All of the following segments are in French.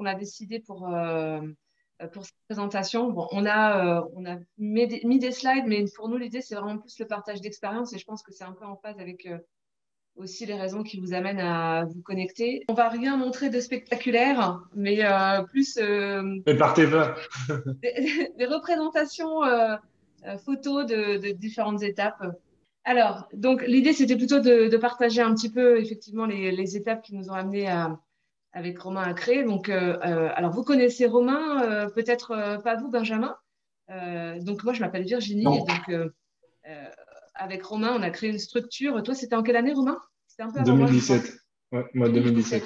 qu'on a décidé pour cette présentation. Bon, on a mis des slides, mais pour nous, l'idée, c'est vraiment plus le partage d'expérience et je pense que c'est un peu en phase avec aussi les raisons qui vous amènent à vous connecter. On va rien montrer de spectaculaire, mais plus Mais partez pas. des représentations photos de différentes étapes. Alors, donc l'idée, c'était plutôt de partager un petit peu effectivement les étapes qui nous ont amenés avec Romain à créer. Donc, alors, vous connaissez Romain, peut-être pas vous, Benjamin. Donc, moi, je m'appelle Virginie. Et Non, donc, euh, avec Romain, on a créé une structure. Toi, c'était en quelle année, Romain? C'était un peu avant moi, je crois. 2017. Ouais, moi 2017.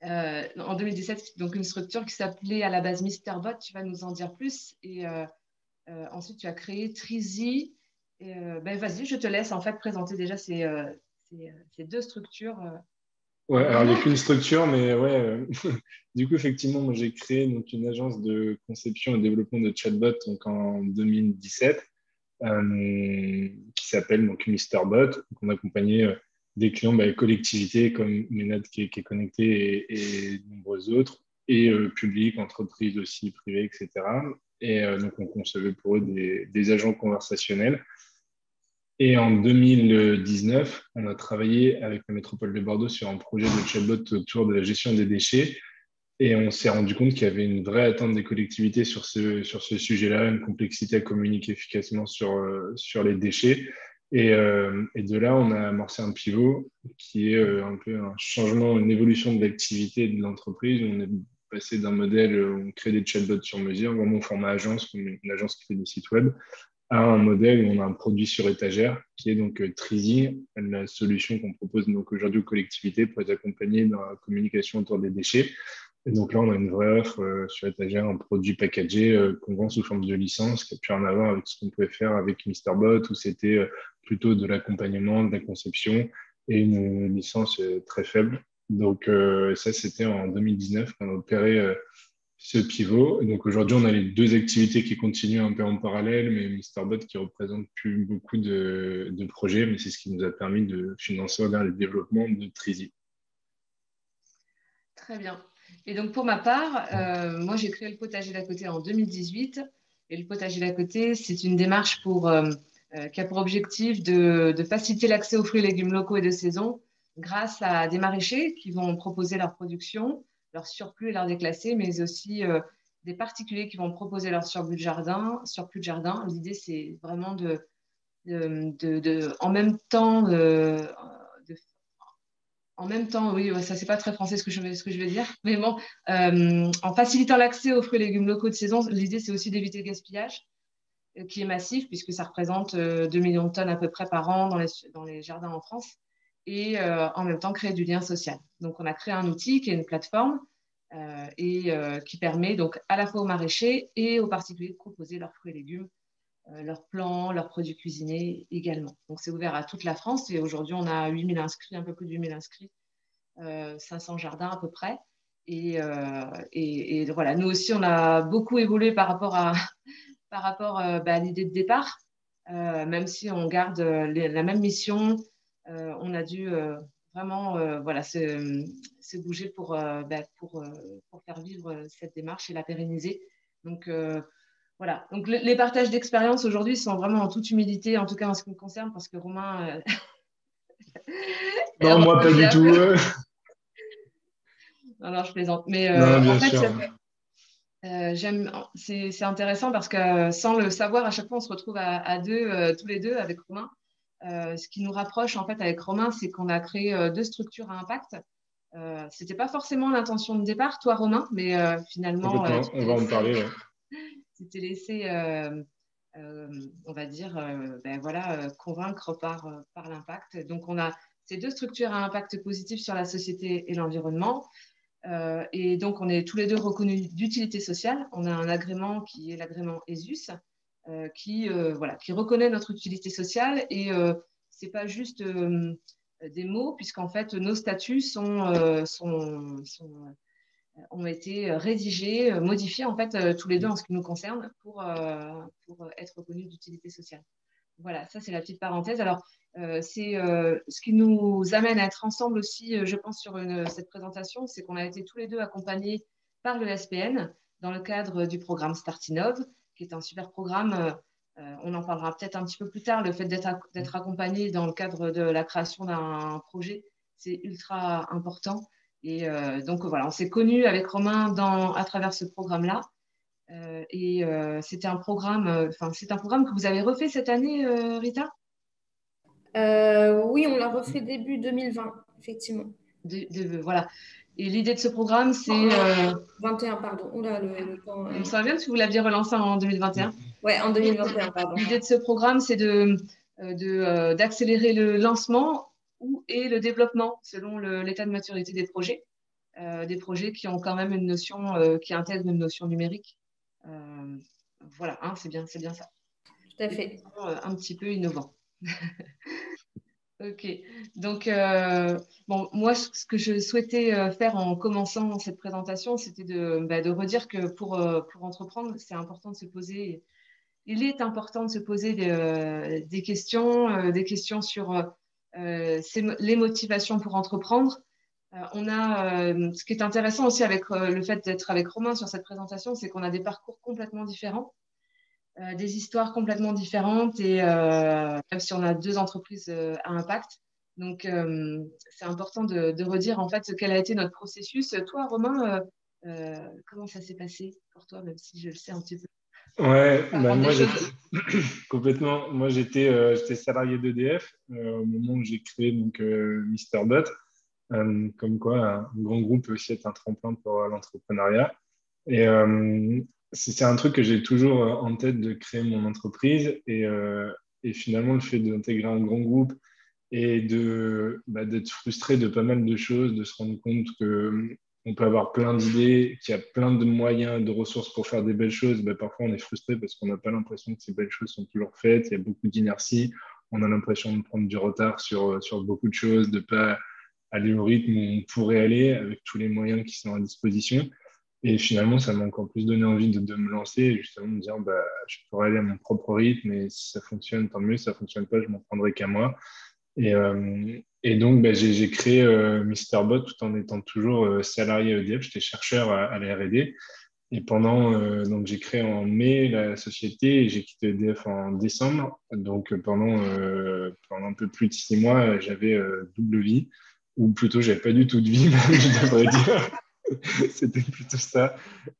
2017. En 2017, donc une structure qui s'appelait à la base MrBot. Tu vas nous en dire plus. Et ensuite, tu as créé Trizy. Et, ben, vas-y, je te laisse en fait présenter déjà ces deux structures Ouais, alors il n'y a Romain. qu'une structure, mais ouais, du coup, effectivement, moi j'ai créé donc, une agence de conception et développement de chatbot donc, en 2017 qui s'appelle donc MrBot. Donc, on accompagnait des clients, bah, collectivités comme Ménade qui est connecté et de nombreux autres, et publics, entreprises aussi, privées, etc. Et donc on concevait pour eux des agents conversationnels. Et en 2019, on a travaillé avec la métropole de Bordeaux sur un projet de chatbot autour de la gestion des déchets. Et on s'est rendu compte qu'il y avait une vraie attente des collectivités sur ce sujet-là, une complexité à communiquer efficacement sur les déchets. Et de là, on a amorcé un pivot qui est un peu un changement, une évolution de l'activité de l'entreprise. On est passé d'un modèle où on crée des chatbots sur mesure, vraiment au format agence, comme une agence qui fait des sites web, à un modèle où on a un produit sur étagère, qui est donc Trizy, la solution qu'on propose donc aujourd'hui aux collectivités pour les accompagner dans la communication autour des déchets. Et donc là, on a une vraie offre sur étagère, un produit packagé qu'on vend sous forme de licence, qui a pu en avoir avec ce qu'on pouvait faire avec MrBot, où c'était plutôt de l'accompagnement, de la conception et une licence très faible. Donc ça, c'était en 2019 qu'on a opéré ce pivot. Et donc aujourd'hui, on a les deux activités qui continuent un peu en parallèle, mais MrBot qui représente plus beaucoup de projets, mais c'est ce qui nous a permis de financer le développement de Trizy. Très bien. Et donc, pour ma part, moi, j'ai créé le potager d'à côté en 2018. Et le potager d'à côté, c'est une démarche qui a pour objectif de faciliter l'accès aux fruits et légumes locaux et de saison grâce à des maraîchers qui vont proposer leur production, leur surplus et leur déclassé, mais aussi des particuliers qui vont proposer leur surplus de jardin. Surplus de jardin. L'idée, c'est vraiment en même temps, de en même temps, oui, ouais, ça c'est pas très français ce que je veux dire, mais bon, en facilitant l'accès aux fruits et légumes locaux de saison, l'idée c'est aussi d'éviter le gaspillage qui est massif puisque ça représente 2 millions de tonnes à peu près par an dans les jardins en France et en même temps créer du lien social. Donc on a créé un outil qui est une plateforme qui permet donc à la fois aux maraîchers et aux particuliers de proposer leurs fruits et légumes, leurs plants, leurs produits cuisinés également. Donc c'est ouvert à toute la France et aujourd'hui on a 8 000 inscrits, un peu plus de 8 000 inscrits 500 jardins à peu près. Et voilà, nous aussi, on a beaucoup évolué par rapport à l'idée de départ. Même si on garde la même mission, on a dû vraiment voilà, se bouger pour faire vivre cette démarche et la pérenniser. Donc, voilà. Donc, les partages d'expérience aujourd'hui sont vraiment en toute humilité, en tout cas en ce qui me concerne, parce que Romain Non, moi pas c'est du un tout. peu. Non, non, je plaisante. Mais Non, en bien fait, sûr. c'est intéressant parce que sans le savoir, à chaque fois, on se retrouve à deux, tous les deux, avec Romain. Ce qui nous rapproche, en fait, avec Romain, c'est qu'on a créé deux structures à impact. C'était pas forcément l'intention de départ, toi, Romain, mais finalement, Complètement. On va en parler. Ouais. tu t'es laissé on va dire, ben voilà, convaincre par l'impact. Donc, on a ces deux structures à impact positif sur la société et l'environnement. Et donc, on est tous les deux reconnus d'utilité sociale. On a un agrément qui est l'agrément ESUS, voilà, qui reconnaît notre utilité sociale. Et ce n'est pas juste des mots, puisqu'en fait, nos statuts ont été rédigés, modifiés, en fait, tous les deux en ce qui nous concerne, pour être reconnus d'utilité sociale. voilà, ça c'est la petite parenthèse. Alors, c'est ce qui nous amène à être ensemble aussi, je pense, sur cette présentation, c'est qu'on a été tous les deux accompagnés par le SPN dans le cadre du programme Startinov, qui est un super programme. On en parlera peut-être un petit peu plus tard. Le fait d'être accompagné dans le cadre de la création d'un projet, c'est ultra important. Et donc voilà, on s'est connus avec Romain à travers ce programme-là. C'était un programme, c'est un programme que vous avez refait cette année, Rita? Oui, on l'a refait début 2020, effectivement. Voilà. Et l'idée de ce programme, c'est. 21, pardon. Oula, le temps. Il me semble bien que vous l'aviez relancé en 2021. Ouais, en 2021, pardon. L'idée de ce programme, c'est d'accélérer le lancement et le développement selon l'état de maturité des projets qui ont quand même une notion, qui intègrent une notion numérique. Voilà, hein, c'est bien ça. Tout à fait. Un petit peu innovant. Ok, donc bon, moi ce que je souhaitais faire en commençant cette présentation, c'était de redire que pour entreprendre, c'est important de se poser, il est important de se poser des questions sur les motivations pour entreprendre. Ce qui est intéressant aussi avec le fait d'être avec Romain sur cette présentation, c'est qu'on a des parcours complètement différents. Des histoires complètement différentes et même si on a deux entreprises à impact. Donc, c'est important de redire en fait quel a été notre processus. Toi, Romain, comment ça s'est passé pour toi, même si je le sais un petit peu? Ouais, bah moi complètement. Moi j'étais salarié d'EDF au moment où j'ai créé donc Mister Bot. Comme quoi un grand groupe peut aussi être un tremplin pour l'entrepreneuriat. Et c'est un truc que j'ai toujours en tête de créer mon entreprise. Et finalement, le fait d'intégrer un grand groupe et d'être frustré de pas mal de choses, de se rendre compte que on peut avoir plein d'idées, qu'il y a plein de moyens, de ressources pour faire des belles choses. Parfois, on est frustré parce qu'on n'a pas l'impression que ces belles choses sont toujours faites. Il y a beaucoup d'inertie. On a l'impression de prendre du retard sur beaucoup de choses, de ne pas aller au rythme où on pourrait aller avec tous les moyens qui sont à disposition. Et finalement, ça m'a encore plus donné envie de me lancer et justement de me dire, je pourrais aller à mon propre rythme et si ça fonctionne, tant mieux. Si ça fonctionne pas, je m'en prendrai qu'à moi. Et donc, j'ai créé MrBot tout en étant toujours salarié EDF. J'étais chercheur à la R&D. Et donc j'ai créé en mai la société et j'ai quitté EDF en décembre. Donc, pendant un peu plus de 6 mois, j'avais double vie, ou plutôt, j'avais pas du tout de vie, je devrais dire. C'était plutôt ça,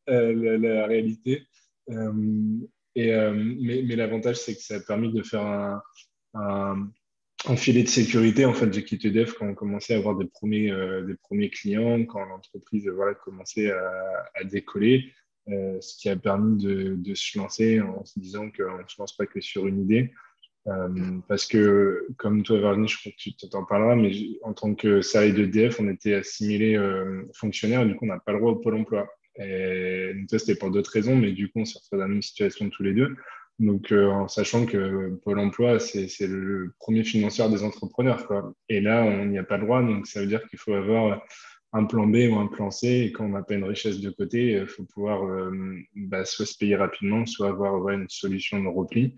la réalité. Mais l'avantage, c'est que ça a permis de faire un filet de sécurité. En fait, j'ai quitté EDF quand on commençait à avoir des premiers clients, quand l'entreprise commençait à décoller, ce qui a permis de se lancer en se disant qu'on ne se lance pas que sur une idée. Parce que, comme toi, Virginie, je crois que tu t'en parleras, mais en tant que salarié d'EDF, on était assimilé fonctionnaire et du coup, on n'a pas le droit au Pôle emploi. Et donc, ça, c'était pour d'autres raisons, mais du coup, on s'est retrouvés dans la même situation tous les deux. Donc, en sachant que Pôle emploi, c'est le premier financeur des entrepreneurs, quoi. Et là, on n'y a pas le droit, donc ça veut dire qu'il faut avoir un plan B ou un plan C. Et quand on n'a pas une richesse de côté, il faut pouvoir soit se payer rapidement, soit avoir une solution de repli.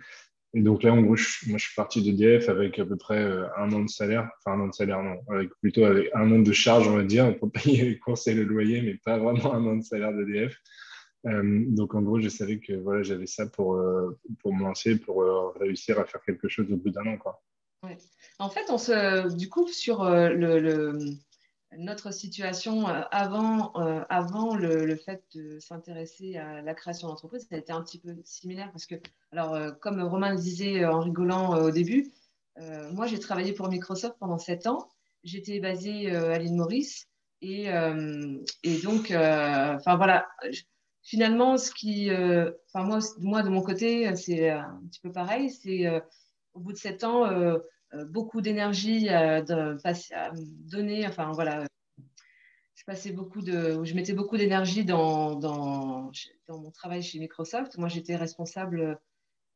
Et donc là, en gros, moi, je suis parti d'EDF avec à peu près un an de salaire. Enfin, un an de salaire, non. Avec un an de charge, on va dire, pour payer les courses et le loyer, mais pas vraiment un an de salaire d'EDF. Donc, en gros, je savais que voilà, j'avais ça pour me lancer, pour réussir à faire quelque chose au bout d'un an, quoi. Ouais. En fait, du coup, sur notre situation avant le fait de s'intéresser à la création d'entreprise, ça a été un petit peu similaire parce que, alors, comme Romain le disait en rigolant au début, moi, j'ai travaillé pour Microsoft pendant 7 ans. J'étais basée à l'île Maurice et donc, voilà. Finalement, moi, de mon côté, c'est un petit peu pareil. C'est au bout de 7 ans, beaucoup d'énergie à donner. Enfin, voilà, je mettais beaucoup d'énergie dans mon travail chez Microsoft. Moi, j'étais responsable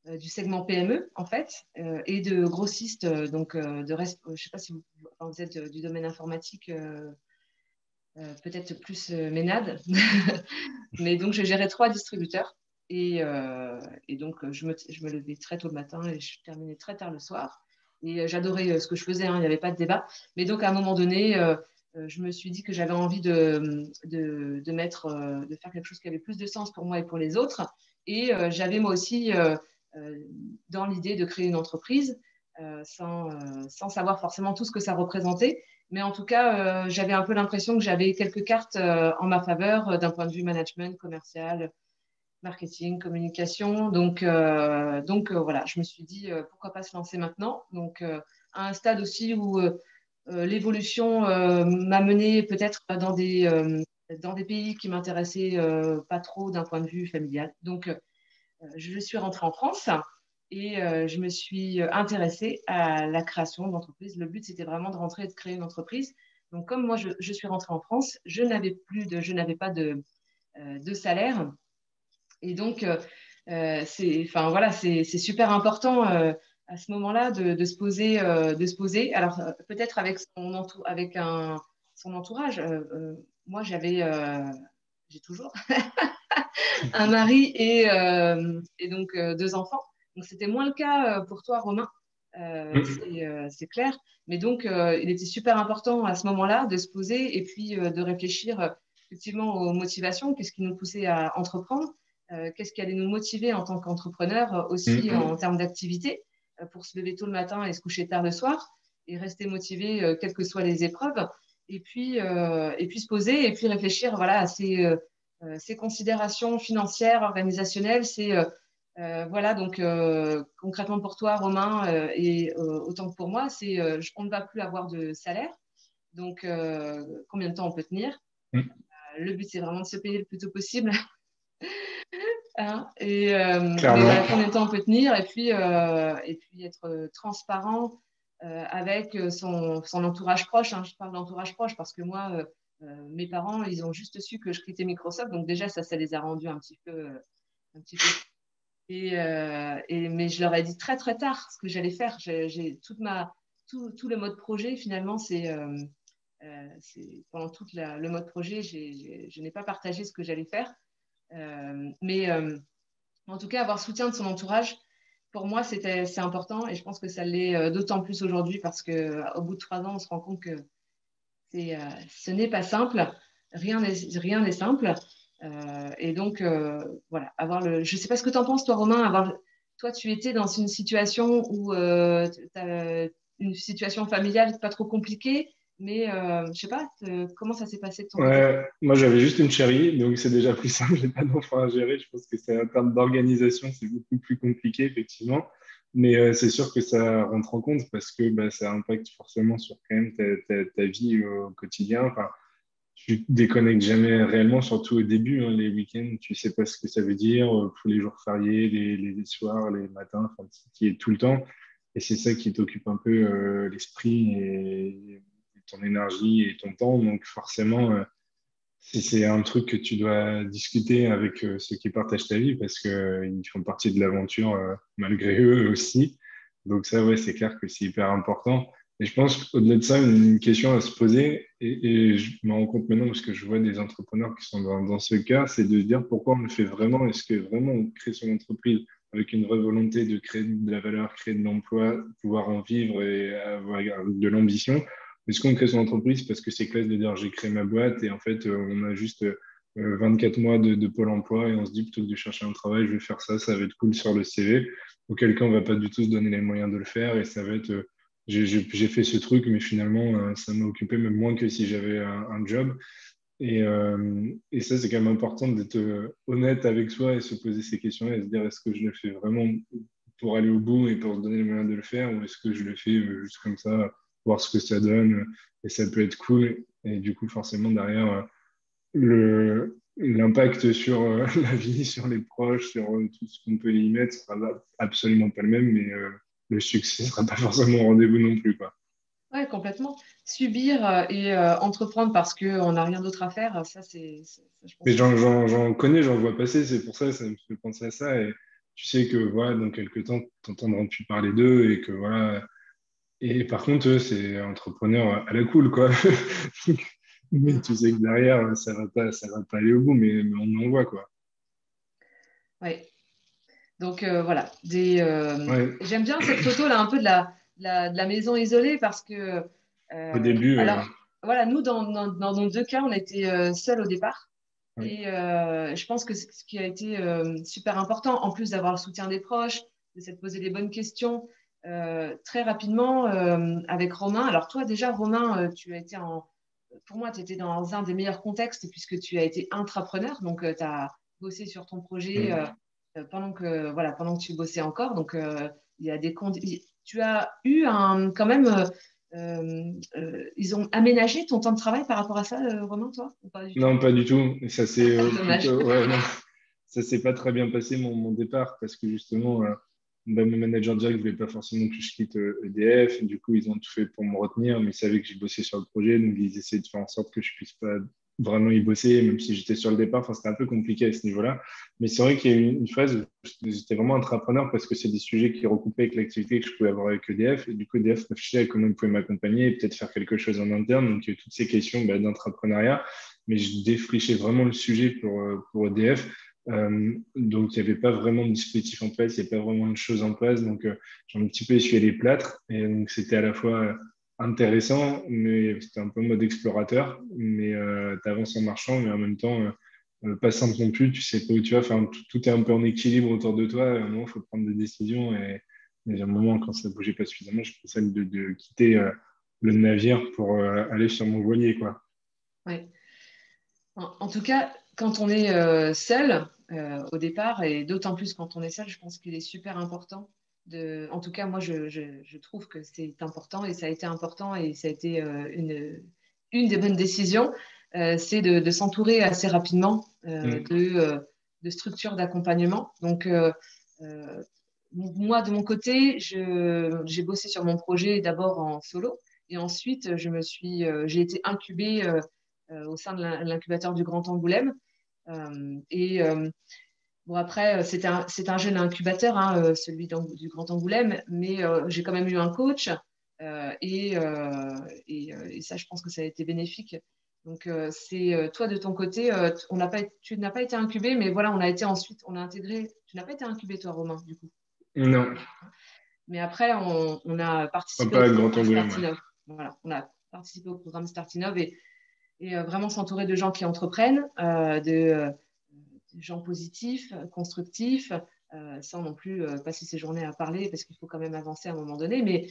du segment PME, en fait, et de grossiste, je ne sais pas si vous êtes du domaine informatique, peut-être plus Ménade. Mais donc, je gérais 3 distributeurs. Et donc, je me levais très tôt le matin et je terminais très tard le soir. Et j'adorais ce que je faisais, hein, il n'y avait pas de débat. Mais donc, à un moment donné, je me suis dit que j'avais envie de faire quelque chose qui avait plus de sens pour moi et pour les autres. Et j'avais moi aussi dans l'idée de créer une entreprise sans savoir forcément tout ce que ça représentait. Mais en tout cas, j'avais un peu l'impression que j'avais quelques cartes en ma faveur d'un point de vue management, commercial, marketing, communication. Donc voilà, je me suis dit pourquoi pas se lancer maintenant. Donc à un stade aussi où l'évolution m'a mené peut-être dans des pays qui m'intéressaient pas trop d'un point de vue familial. Donc je suis rentrée en France et je me suis intéressée à la création d'entreprises. Le but, c'était vraiment de rentrer et de créer une entreprise. Donc, comme moi, je suis rentrée en France, je n'avais pas de salaire. Et donc, c'est super important à ce moment-là de se poser. Alors, peut-être avec son entourage. Moi, j'ai toujours un mari et donc 2 enfants. Donc, c'était moins le cas pour toi, Romain. C'est clair. Mais donc, il était super important à ce moment-là de se poser et puis de réfléchir effectivement aux motivations, qu'est-ce qui nous poussait à entreprendre, qu'est-ce qui allait nous motiver en tant qu'entrepreneur aussi en termes d'activité pour se lever tôt le matin et se coucher tard le soir et rester motivé quelles que soient les épreuves. Et puis se poser et puis réfléchir voilà, à ces considérations financières, organisationnelles, voilà, donc concrètement pour toi, Romain, et autant que pour moi, on ne va plus avoir de salaire. Donc, combien de temps on peut tenir? Le but, c'est vraiment de se payer le plus tôt possible. Hein, mais voilà, combien de temps on peut tenir et puis être transparent avec son entourage proche. Hein. Je parle d'entourage proche parce que moi, mes parents, ils ont juste su que je quittais Microsoft. Donc déjà, ça les a rendus un petit peu. Mais je leur ai dit très très tard ce que j'allais faire. Tout le mode projet, finalement, pendant tout le mode projet, je n'ai pas partagé ce que j'allais faire. Mais en tout cas, avoir le soutien de son entourage, pour moi, c'est important et je pense que ça l'est d'autant plus aujourd'hui parce qu'au bout de 3 ans, on se rend compte que ce n'est pas simple. Rien n'est simple. Et donc, voilà, je ne sais pas ce que tu en penses, toi, Romain. Toi, tu étais dans une situation où une situation familiale pas trop compliquée, mais je ne sais pas, comment ça s'est passé de ton côté? Ouais, moi j'avais juste une chérie, donc c'est déjà plus simple, j'ai pas d'enfant à gérer. Je pense que c'est en termes d'organisation, c'est beaucoup plus compliqué, effectivement. Mais c'est sûr que ça rentre en compte parce que bah, ça impacte forcément sur quand même ta vie au quotidien. Enfin, tu te déconnectes jamais réellement, surtout au début, hein, les week-ends, tu sais pas ce que ça veut dire, tous les jours fériés, les soirs, les matins, enfin, tu y es tout le temps. Et c'est ça qui t'occupe un peu l'esprit et ton énergie et ton temps. Donc forcément, si c'est un truc que tu dois discuter avec ceux qui partagent ta vie parce que ils font partie de l'aventure malgré eux aussi. Donc ça, ouais, c'est clair que c'est hyper important. Et je pense qu'au-delà de ça, une question à se poser, et je me rends compte maintenant parce que je vois des entrepreneurs qui sont dans ce cas, c'est de se dire pourquoi on le fait vraiment. Est-ce que vraiment on crée son entreprise avec une vraie volonté de créer de la valeur, créer de l'emploi, pouvoir en vivre et avoir de l'ambition? Est-ce qu'on crée son entreprise parce que c'est classe de dire j'ai créé ma boîte et en fait on a juste 24 mois de Pôle emploi et on se dit plutôt que de chercher un travail, je vais faire ça, ça va être cool sur le CV. Auquel cas on va pas du tout se donner les moyens de le faire et ça va être j'ai fait ce truc mais finalement ça m'a occupé même moins que si j'avais un job. Et ça c'est quand même important d'être honnête avec soi et se poser ces questions et se dire est-ce que je le fais vraiment pour aller au bout et pour se donner les moyens de le faire ou est-ce que je le fais juste comme ça voir ce que ça donne, et ça peut être cool. Et du coup, forcément, derrière, l'impact sur la vie, sur les proches, sur tout ce qu'on peut y mettre sera absolument pas le même, mais le succès sera pas forcément au rendez-vous non plus, quoi. Ouais, complètement. Subir et entreprendre parce qu'on n'a rien d'autre à faire, je Mais pense que j'en connais, j'en vois passer, c'est pour ça, ça me fait penser à ça. Et tu sais que voilà, dans quelques temps, tu n'entendras plus parler d'eux et que voilà. Et par contre, eux, c'est entrepreneur à la cool, quoi. Mais tu sais que derrière, ça va pas aller au bout, mais on en voit, quoi. Ouais. Donc voilà, Ouais. j'aime bien cette photo là, un peu de la maison isolée parce que, Au début, alors voilà, nous dans nos deux cas, on était seuls au départ. ouais. Et je pense que ce qui a été super important, en plus d'avoir le soutien des proches, de s'être posé les bonnes questions, très rapidement avec Romain. Alors toi déjà, Romain, tu as été pour moi, tu étais dans un des meilleurs contextes puisque tu as été intrapreneur, donc tu as bossé sur ton projet pendant que tu bossais encore. Donc il y a tu as eu quand même, ils ont aménagé ton temps de travail par rapport à ça, Romain, toi, ou pas du tout? Non, pas du tout. Et ça s'est Dommage. plutôt, ouais, non, ça s'est pas très bien passé mon départ parce que justement, mon manager direct voulait pas forcément que je quitte EDF. Et du coup, ils ont tout fait pour me retenir, mais ils savaient que j'ai bossé sur le projet, donc ils essayaient de faire en sorte que je puisse pas vraiment y bosser, même si j'étais sur le départ. Enfin, c'était un peu compliqué à ce niveau-là. Mais c'est vrai qu'il y a eu une phase où j'étais vraiment entrepreneur parce que c'est des sujets qui recoupaient avec l'activité que je pouvais avoir avec EDF. Et du coup, EDF réfléchissait à comment ils pouvaient m'accompagner et peut-être faire quelque chose en interne. Donc, il y a eu toutes ces questions d'entrepreneuriat, mais je défrichais vraiment le sujet pour EDF. Donc, il n'y avait pas vraiment de dispositif en place, il n'y avait pas vraiment de choses en place. Donc, j'ai un petit peu essuyé les plâtres. Et donc, c'était à la fois intéressant, mais c'était un peu mode explorateur. Mais tu avances en marchant, mais en même temps, pas simple non plus. Tu sais pas où tu vas. Enfin, tout est un peu en équilibre autour de toi. À un moment, il faut prendre des décisions. Et à un moment, quand ça ne bougeait pas suffisamment, je pensais de quitter le navire pour aller sur mon voilier, quoi. Ouais. En tout cas, quand on est seul au départ, et d'autant plus quand on est seul, je pense qu'il est super important en tout cas, moi, je trouve que c'est important et ça a été important et ça a été une des bonnes décisions, c'est de s'entourer assez rapidement Mm. de structures d'accompagnement. Donc, euh, moi, de mon côté, j'ai bossé sur mon projet d'abord en solo et ensuite, j'ai été incubée au sein de l'incubateur du Grand Angoulême. Et bon, après, c'est un jeune incubateur, hein, celui du Grand Angoulême, mais j'ai quand même eu un coach et ça, je pense que ça a été bénéfique. Donc, toi de ton côté, tu n'as pas été incubé, mais voilà, on a intégré. Tu n'as pas été incubé, toi, Romain, du coup. Non, Mais après, on a participé au pas à Grand programme Angoulême. Ouais. Startinov. Voilà, on a participé au programme Startinov et vraiment s'entourer de gens qui entreprennent, de gens positifs, constructifs, sans non plus passer ses journées à parler parce qu'il faut quand même avancer à un moment donné. Mais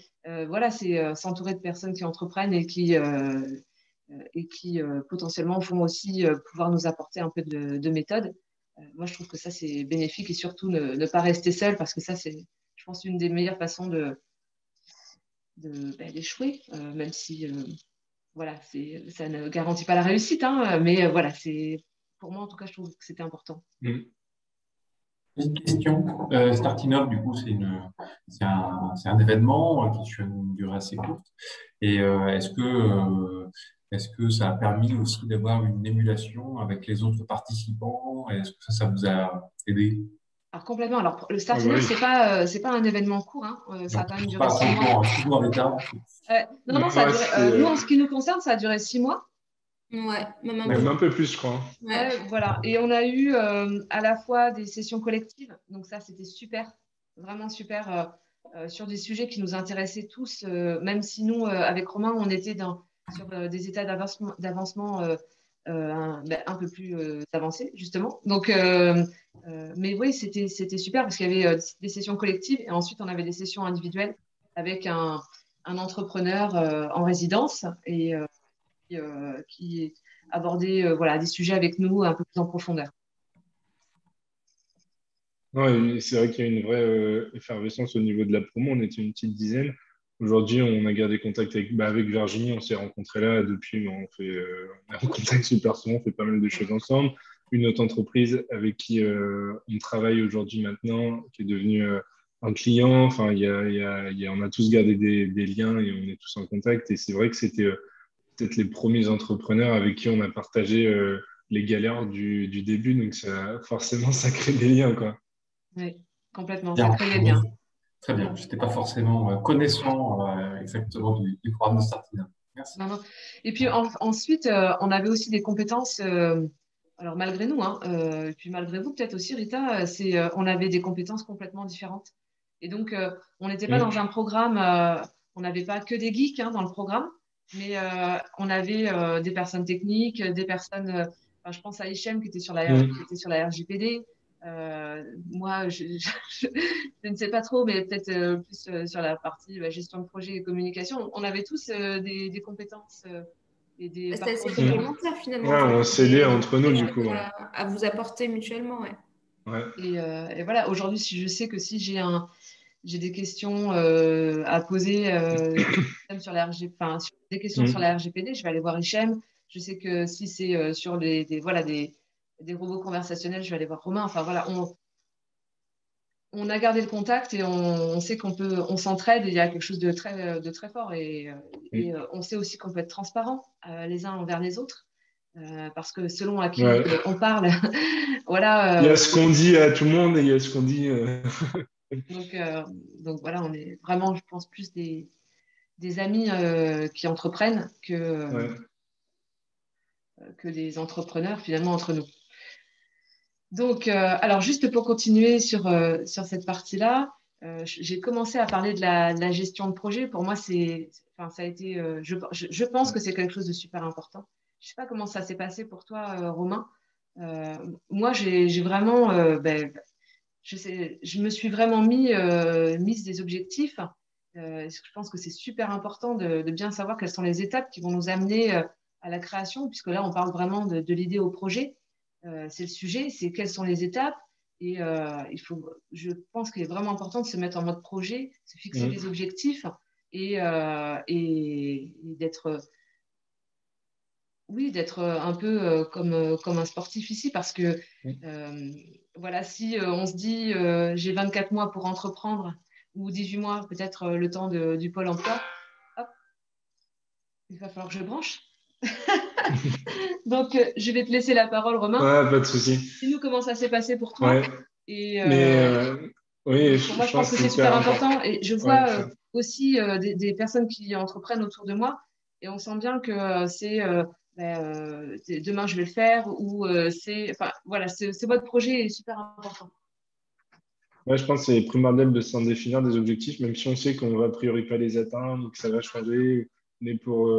voilà, c'est s'entourer de personnes qui entreprennent et qui potentiellement vont aussi pouvoir nous apporter un peu de méthode. Moi, je trouve que ça, c'est bénéfique et surtout ne pas rester seul parce que ça, c'est, je pense, une des meilleures façons d'échouer, même si voilà, ça ne garantit pas la réussite, hein, mais voilà, pour moi, en tout cas, je trouve que c'était important. Mm. Petite question. Startinov, du coup, c'est un événement qui est sur une durée assez courte. Et est-ce que ça a permis aussi d'avoir une émulation avec les autres participants? Est-ce que ça vous a aidé? Alors, complètement. Alors, le Ah bah Startinov, oui. c'est pas un événement court, hein, ça a Donc, quand même duré pas 6 mois. toujours en retard. Non, non, ça a Moi, duré, nous, en ce qui nous concerne, ça a duré 6 mois. Ouais, même un peu. même un peu plus, je crois. Ouais. Voilà. Et on a eu à la fois des sessions collectives, donc ça, c'était super, vraiment super, sur des sujets qui nous intéressaient tous, même si nous, avec Romain, on était sur des états d'avancement un peu plus avancés, justement. Donc, mais oui, c'était super parce qu'il y avait des sessions collectives et ensuite, on avait des sessions individuelles avec un entrepreneur en résidence qui abordait voilà, des sujets avec nous un peu plus en profondeur. Ouais, c'est vrai qu'il y a une vraie effervescence au niveau de la promo. On était une petite dizaine. Aujourd'hui, on a gardé contact avec Virginie. On s'est rencontrés là depuis. Mais on est en contact super souvent. On fait pas mal de choses ensemble. Une autre entreprise avec qui on travaille aujourd'hui maintenant, qui est devenue un client. Enfin, on a tous gardé des liens et on est tous en contact. Et c'est vrai que c'était peut-être les premiers entrepreneurs avec qui on a partagé les galères du début. Donc, forcément, ça crée des liens, quoi. Oui, complètement, ça Bien. crée des liens. Très bien. Je n'étais pas forcément connaissant exactement du programme de Startinov. Merci. Non, non. Et puis ensuite, on avait aussi des compétences alors malgré nous, hein, et puis malgré vous peut-être aussi, Rita, on avait des compétences complètement différentes. Et donc, on n'était pas dans un programme, on n'avait pas que des geeks dans le programme, mais on avait des personnes techniques, des personnes, je pense à Hichem qui était sur qui était sur la RGPD. Moi, je ne sais pas trop, mais peut-être plus sur la partie gestion de projet et communication. On avait tous des compétences et des C'est parcours assez différents. complémentaire finalement. Ouais, on s'est aidés entre nous, du coup. Ouais. À vous apporter mutuellement, ouais. Ouais. Et voilà, aujourd'hui, si je sais que si j'ai des questions à poser sur la sur des questions sur la RGPD, je vais aller voir Hichem. Je sais que si c'est sur des robots conversationnels, je vais aller voir Romain. Enfin voilà, on a gardé le contact et on sait on s'entraide et il y a quelque chose de très fort. Et on sait aussi qu'on peut être transparent les uns envers les autres. Parce que selon à qui on parle, voilà. Il y a ce qu'on dit à tout le monde et il y a ce qu'on dit. Donc voilà, on est vraiment, je pense, plus des amis qui entreprennent que des entrepreneurs finalement entre nous. Donc, alors juste pour continuer sur cette partie-là, j'ai commencé à parler de la gestion de projet. Pour moi, ça a été, je pense que c'est quelque chose de super important. Je ne sais pas comment ça s'est passé pour toi, Romain. Moi, j'ai vraiment, je me suis vraiment mise des objectifs. Je pense que c'est super important de bien savoir quelles sont les étapes qui vont nous amener à la création, puisque là, on parle vraiment de l'idée au projet. C'est le sujet, c'est quelles sont les étapes. Et je pense qu'il est vraiment important de se mettre en mode projet, se fixer des objectifs et d'être un peu comme un sportif ici, parce que voilà, si on se dit j'ai 24 mois pour entreprendre ou 18 mois, peut-être le temps du pôle emploi, hop, il va falloir que je branche. Donc, je vais te laisser la parole, Romain. Ouais, pas de souci. Dis-nous comment ça s'est passé pour toi. Ouais. Et, oui, pour moi, je pense que c'est super important. Et je vois aussi des personnes qui entreprennent autour de moi. Et on sent bien que demain, je vais le faire. Ou voilà, ce mode projet est super important. Ouais, je pense que c'est primordial de s'en définir des objectifs, même si on sait qu'on ne va a priori pas les atteindre, que ça va changer, mais pour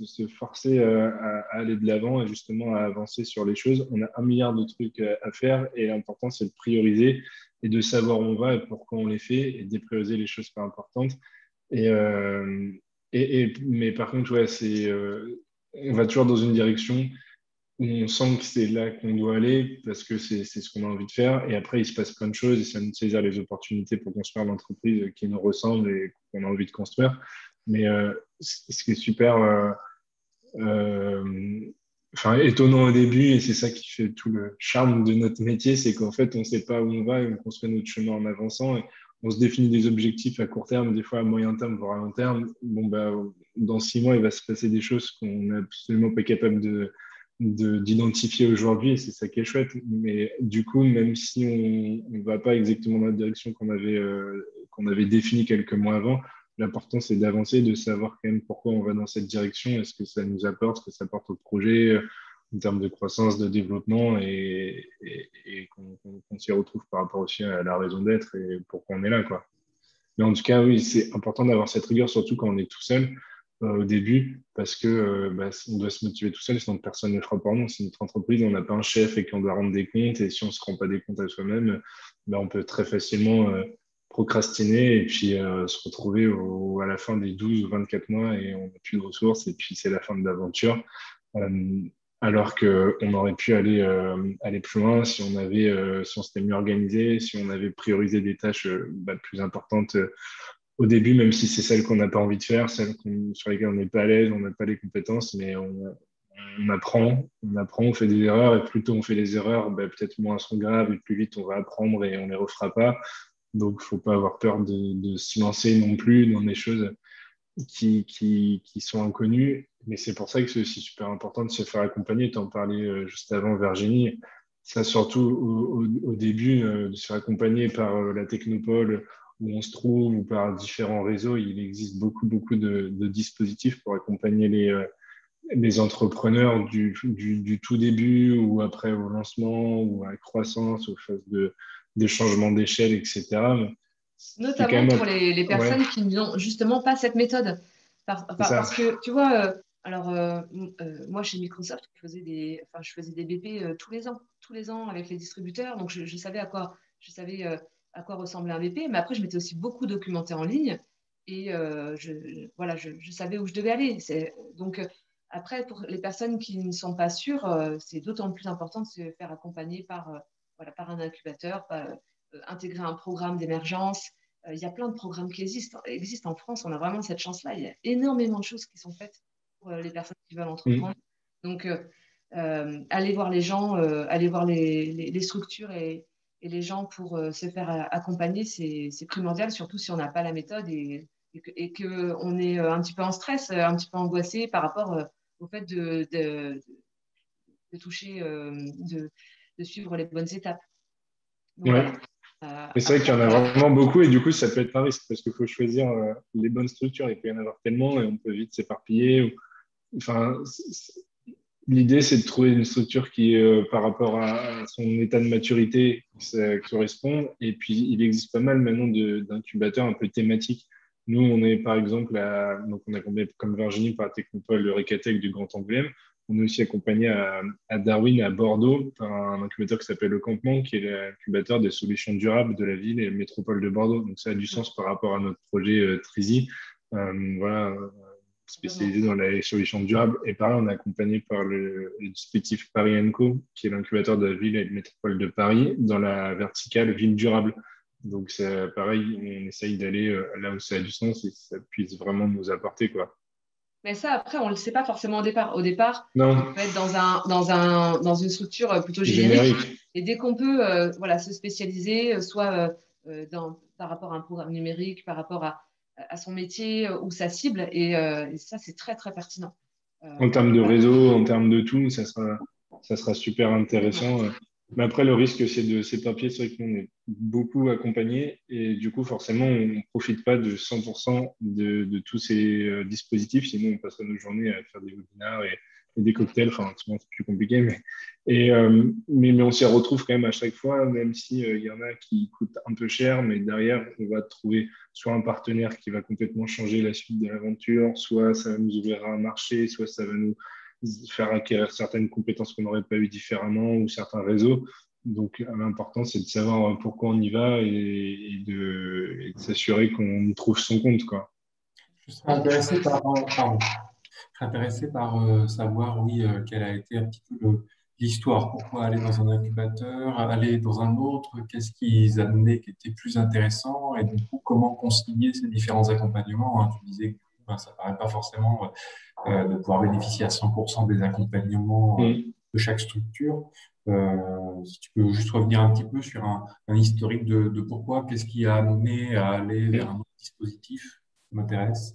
se forcer à aller de l'avant et justement à avancer sur les choses. On a 1 milliard de trucs à faire et l'important, c'est de prioriser et de savoir où on va et pourquoi on les fait et de déprioriser les choses pas importantes. Et, mais par contre, ouais, on va toujours dans une direction où on sent que c'est là qu'on doit aller parce que c'est ce qu'on a envie de faire. Et après, il se passe plein de choses et ça nous saisir les opportunités pour construire l'entreprise qui nous ressemble et qu'on a envie de construire. Mais ce qui est super étonnant au début, et c'est ça qui fait tout le charme de notre métier, c'est qu'en fait, on ne sait pas où on va et on construit notre chemin en avançant. Et on se définit des objectifs à court terme, des fois à moyen terme, voire à long terme. Bon, bah, dans 6 mois, il va se passer des choses qu'on n'est absolument pas capable d'identifier aujourd'hui, et c'est ça qui est chouette. Mais du coup, même si on ne va pas exactement dans la direction qu'on avait définie quelques mois avant, l'important, c'est d'avancer, de savoir quand même pourquoi on va dans cette direction, est-ce que ça nous apporte, ce que ça apporte au projet en termes de croissance, de développement, et qu'on s'y retrouve par rapport aussi à la raison d'être et pourquoi on est là, quoi. Mais en tout cas, oui, c'est important d'avoir cette rigueur, surtout quand on est tout seul au début, parce que on doit se motiver tout seul, sinon personne ne le fera pour nous. C'est notre entreprise, on n'a pas un chef et qu'on doit rendre des comptes, et si on ne se rend pas des comptes à soi-même, on peut très facilement procrastiner et puis se retrouver à la fin des 12 ou 24 mois et on n'a plus de ressources, et puis c'est la fin de l'aventure. Alors qu'on aurait pu aller plus loin si si on s'était mieux organisé, si on avait priorisé des tâches plus importantes au début, même si c'est celles qu'on n'a pas envie de faire, celles sur lesquelles on n'est pas à l'aise, on n'a pas les compétences, mais on apprend, on fait des erreurs, et plus tôt on fait des erreurs, peut-être moins elles seront graves, et plus vite on va apprendre et on ne les refera pas. Donc, il ne faut pas avoir peur de se lancer non plus dans des choses qui sont inconnues. Mais c'est pour ça que c'est aussi super important de se faire accompagner. Tu en parlais juste avant, Virginie. Ça, surtout au début, de se faire accompagner par la Technopole où on se trouve ou par différents réseaux. Il existe beaucoup de dispositifs pour accompagner les entrepreneurs du tout début ou après au lancement ou à la croissance, aux phases de changement d'échelle, etc. Mais c'est quand Notamment même pour les ouais, personnes qui n'ont justement pas cette méthode. c'est ça. Parce que, tu vois, moi, chez Microsoft, je faisais des BP tous les ans avec les distributeurs. Donc, je savais à quoi ressemblait un BP. Mais après, je m'étais aussi beaucoup documentée en ligne et voilà, je savais où je devais aller. Donc, après, pour les personnes qui ne sont pas sûres, c'est d'autant plus important de se faire accompagner voilà, par un incubateur, intégrer un programme d'émergence. Il y a plein de programmes qui existent en France. On a vraiment cette chance-là. Il y a énormément de choses qui sont faites pour les personnes qui veulent entreprendre. Donc, aller voir les gens, aller voir les structures et les gens pour se faire accompagner, c'est primordial, surtout si on n'a pas la méthode et qu'on est un petit peu en stress, un petit peu angoissé par rapport au fait de toucher, de suivre les bonnes étapes. Donc, Ouais. voilà. Mais c'est vrai qu'il y en a vraiment beaucoup et du coup, ça peut être un risque parce qu'il faut choisir les bonnes structures. Il peut y en avoir tellement et on peut vite s'éparpiller. Enfin, l'idée, c'est de trouver une structure qui, par rapport à son état de maturité, ça correspond. Et puis, il existe pas mal maintenant d'incubateurs un peu thématiques. Nous, on est par exemple, donc on est accompagné comme Virginie par la Technopole le Récatec du Grand Angoulême. On est aussi accompagné à Darwin, à Bordeaux, par un incubateur qui s'appelle Le Campement, qui est l'incubateur des solutions durables de la ville et métropole de Bordeaux. Donc, ça a du sens par rapport à notre projet Trizy. Voilà, spécialisé dans les solutions durables. Et pareil, on est accompagné par le dispositif Paris Co, qui est l'incubateur de la ville et de métropole de Paris, dans la verticale ville durable. Donc, c'est pareil, on essaye d'aller là où ça a du sens et ça puisse vraiment nous apporter, quoi. Mais ça, après, on ne le sait pas forcément au départ. Au départ, on Non, peut être dans une structure plutôt générique. générique. Et dès qu'on peut voilà, se spécialiser, soit par rapport à un programme numérique, par rapport à son métier ou sa cible. Et ça, c'est très, très pertinent. En termes de Voilà. réseau, en termes de tout, ça sera super Complètement. intéressant. Mais après, le risque, c'est de s'éparpiller. C'est vrai que nous, on est beaucoup accompagnés et du coup, forcément, on ne profite pas de 100% de tous ces dispositifs. Sinon, on passerait nos journées à faire des webinars et des cocktails. Enfin, souvent, c'est plus compliqué. Mais on s'y retrouve quand même à chaque fois, même si, il y en a qui coûtent un peu cher. Mais derrière, on va trouver soit un partenaire qui va complètement changer la suite de l'aventure, soit ça va nous ouvrir un marché, soit ça va nous faire acquérir certaines compétences qu'on n'aurait pas eues différemment ou certains réseaux. Donc, l'important, c'est de savoir pourquoi on y va et de s'assurer qu'on trouve son compte, quoi. Je serais intéressé par, pardon. Je serais intéressé par savoir, oui, quelle a été un petit peu l'histoire. Pourquoi aller dans un incubateur, aller dans un autre, qu'est-ce qu'ils amenaient qui était plus intéressant et du coup, comment concilier ces différents accompagnements, hein. Tu disais que ben, ça ne paraît pas forcément de pouvoir bénéficier à 100% des accompagnements Mm. de chaque structure. Si tu peux juste revenir un petit peu sur un historique de pourquoi, qu'est-ce qui a amené à aller vers un autre dispositif, ça m'intéresse.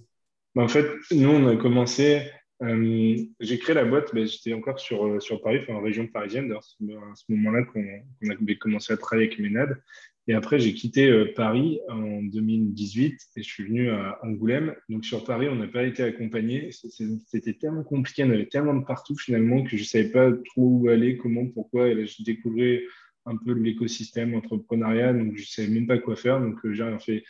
En fait, nous, on a commencé. J'ai créé la boîte, ben, j'étais encore sur Paris, enfin, en région parisienne. D'ailleurs, c'est à ce moment-là qu'on avait commencé à travailler avec Ménade. Et après, j'ai quitté Paris en 2018 et je suis venu à Angoulême. Donc, sur Paris, on n'a pas été accompagné. C'était tellement compliqué, on avait tellement de partout finalement que je ne savais pas trop où aller, comment, pourquoi. Et là, je découvrais un peu l'écosystème entrepreneuriat, donc je ne savais même pas quoi faire. Donc, j'ai fait.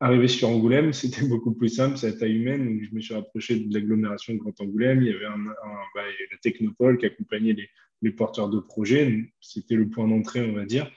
Arrivé sur Angoulême, c'était beaucoup plus simple, c'est à taille humaine. Donc, je me suis rapproché de l'agglomération de Grand Angoulême. Il y avait la Technopole qui accompagnait les porteurs de projets. C'était le point d'entrée, on va dire,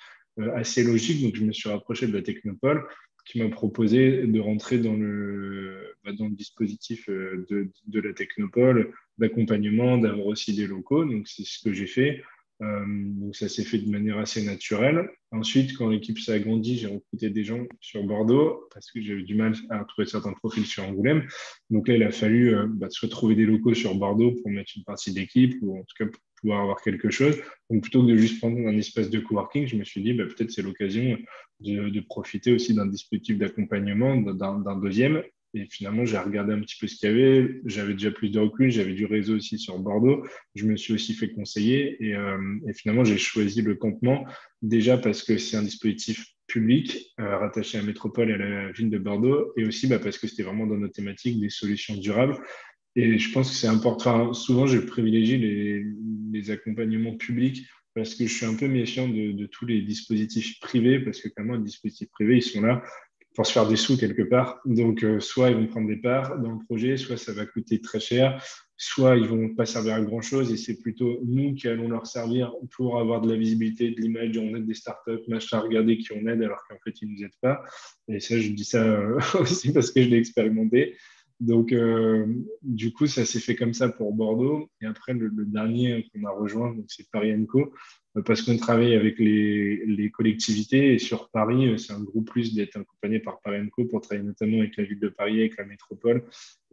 assez logique. Donc, je me suis rapproché de la Technopole qui m'a proposé de rentrer dans le dispositif de la Technopole, d'accompagnement, d'avoir aussi des locaux. Donc, c'est ce que j'ai fait. Donc ça s'est fait de manière assez naturelle. Ensuite, quand l'équipe s'est agrandie, j'ai recruté des gens sur Bordeaux parce que j'avais du mal à trouver certains profils sur Angoulême. Donc là, il a fallu soit trouver des locaux sur Bordeaux pour mettre une partie d'équipe ou en tout cas pour pouvoir avoir quelque chose. Donc plutôt que de juste prendre un espace de coworking, je me suis dit peut-être c'est l'occasion de profiter aussi d'un dispositif d'accompagnement, d'un deuxième. Et finalement, j'ai regardé un petit peu ce qu'il y avait. J'avais déjà plus de recul, j'avais du réseau aussi sur Bordeaux. Je me suis aussi fait conseiller et finalement, j'ai choisi le campement déjà parce que c'est un dispositif public rattaché à la métropole et à la ville de Bordeaux et aussi parce que c'était vraiment dans nos thématiques des solutions durables. Et je pense que c'est important. Enfin, souvent, je privilégie les accompagnements publics parce que je suis un peu méfiant de tous les dispositifs privés, parce que quand même, les dispositifs privés, ils sont là pour se faire des sous quelque part. Donc, soit ils vont prendre des parts dans le projet, soit ça va coûter très cher, soit ils vont pas servir à grand-chose et c'est plutôt nous qui allons leur servir pour avoir de la visibilité, de l'image, on aide des startups, machin, regarder qui on aide alors qu'en fait, ils nous aident pas. Et ça, je dis ça aussi parce que je l'ai expérimenté. Donc, du coup, ça s'est fait comme ça pour Bordeaux. Et après, le dernier qu'on a rejoint, donc c'est Paris Co, parce qu'on travaille avec les collectivités. Et sur Paris, c'est un gros plus d'être accompagné par Paris Co pour travailler notamment avec la ville de Paris, avec la métropole.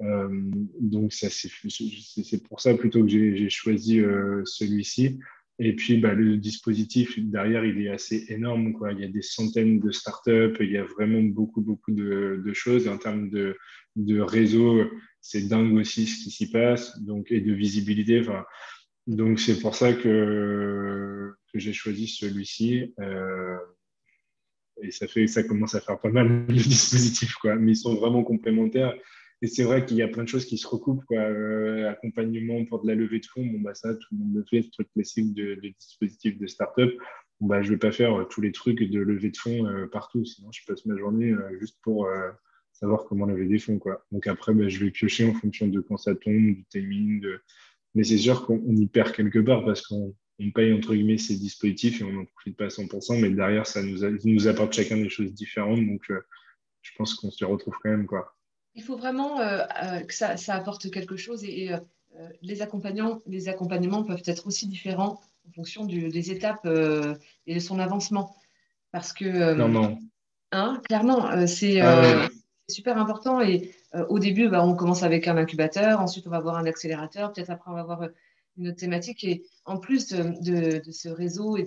Euh, donc, c'est pour ça plutôt que j'ai choisi celui-ci. Et puis, bah, le dispositif derrière, il est assez énorme, quoi. Il y a des centaines de startups, il y a vraiment beaucoup, beaucoup de choses. Et en termes de réseau, c'est dingue aussi ce qui s'y passe, donc, et de visibilité. Enfin, donc, c'est pour ça que j'ai choisi celui-ci. Et ça commence à faire pas mal de dispositifs, quoi. Mais ils sont vraiment complémentaires. Et c'est vrai qu'il y a plein de choses qui se recoupent, quoi. Accompagnement pour de la levée de fonds, bon, bah, ça, tout le monde le fait, ce truc classique de dispositif de start-up. Bon, bah, je ne vais pas faire tous les trucs de levée de fonds partout, sinon je passe ma journée juste pour savoir comment lever des fonds, quoi. Donc après, bah, je vais piocher en fonction de quand ça tombe, du timing. Mais c'est sûr qu'on y perd quelque part parce qu'on paye entre guillemets ces dispositifs et on n'en profite pas à 100%, mais derrière, nous apporte chacun des choses différentes. Donc, je pense qu'on se retrouve quand même, quoi. Il faut vraiment que ça apporte quelque chose les accompagnements peuvent être aussi différents en fonction des étapes et de son avancement. Parce que, Clairement. clairement, Ah ouais. c'est super important. Et au début, bah, on commence avec un incubateur, ensuite on va avoir un accélérateur, peut-être après on va avoir une autre thématique. Et en plus de ce réseau et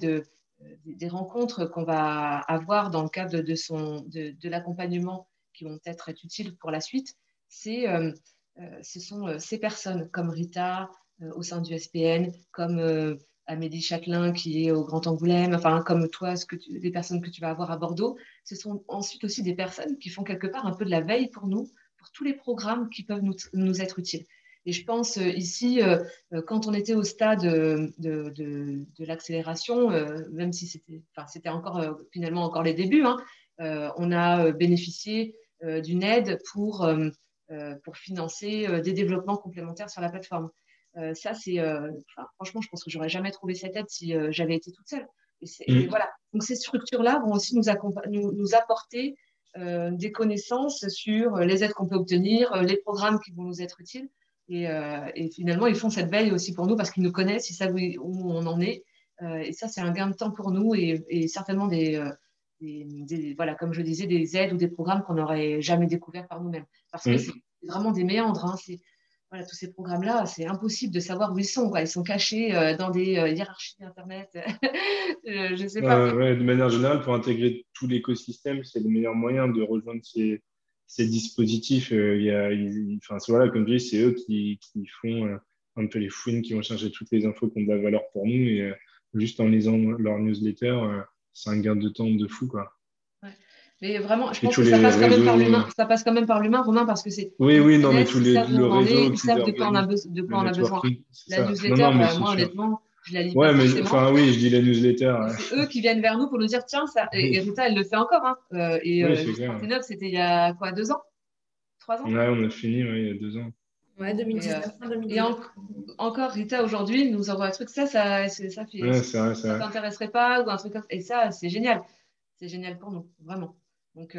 des rencontres qu'on va avoir dans le cadre de l'accompagnement qui vont peut-être être utiles pour la suite, ce sont ces personnes comme Rita au sein du SPN, comme Amélie Châtelain qui est au Grand Angoulême, enfin comme toi, les personnes que tu vas avoir à Bordeaux. Ce sont ensuite aussi des personnes qui font quelque part un peu de la veille pour nous, pour tous les programmes qui peuvent nous être utiles. Et je pense ici, quand on était au stade de l'accélération, même si c'était encore finalement encore les débuts, hein, on a bénéficié d'une aide pour financer des développements complémentaires sur la plateforme. Ça, franchement, je pense que j'aurais jamais trouvé cette aide si j'avais été toute seule. Et Mm. voilà. Donc ces structures-là vont aussi nous apporter des connaissances sur les aides qu'on peut obtenir, les programmes qui vont nous être utiles. Et finalement, ils font cette veille aussi pour nous parce qu'ils nous connaissent, ils savent où on en est. Et ça, c'est un gain de temps pour nous et certainement voilà, comme je disais, des aides ou des programmes qu'on n'aurait jamais découverts par nous-mêmes. Parce que c'est Mm. vraiment des méandres. Hein. Voilà, tous ces programmes-là, c'est impossible de savoir où ils sont, quoi. Ils sont cachés dans des hiérarchies d'Internet. Je ne sais pas. Ouais, de manière générale, pour intégrer tout l'écosystème, c'est le meilleur moyen de rejoindre ces dispositifs. Enfin, voilà, comme je dis, c'est eux qui font un peu les fouines, qui vont chercher toutes les infos qui ont de la valeur pour nous. Et juste en lisant leur newsletter, c'est un gain de temps de fou, quoi. Ouais. Mais vraiment, je Et pense tous que ça les passe quand même par réseaux. l'humain. Ça passe quand même par l'humain, Romain, parce que Oui, ils nous oui, non, mais connaissent, ils savent où le on en est, réseau ils qu'ils savent organisent, de le quoi on a besoin. networking, c'est La ça. Non, newsletter, non, mais c'est moi, sûr. honnêtement, je la lis pas Ouais, mais forcément. enfin, oui, je dis la newsletter. Et c'est eux qui viennent vers nous pour nous dire, tiens, ça. Et Oui, Rita, elle le fait encore. Hein. oui, c'est Juste clair. 39, c'était il y a quoi, 2 ans? 3 ans? Ouais, on a fini, ouais, il y a 2 ans. Ouais, Et, 2019, fin et 2019. encore, Rita, aujourd'hui, nous envoie un truc, Ouais, c'est vrai, c'est ça vrai. t'intéresserait pas, ou un truc comme ça. Et ça, c'est génial. C'est génial pour nous, vraiment. Donc,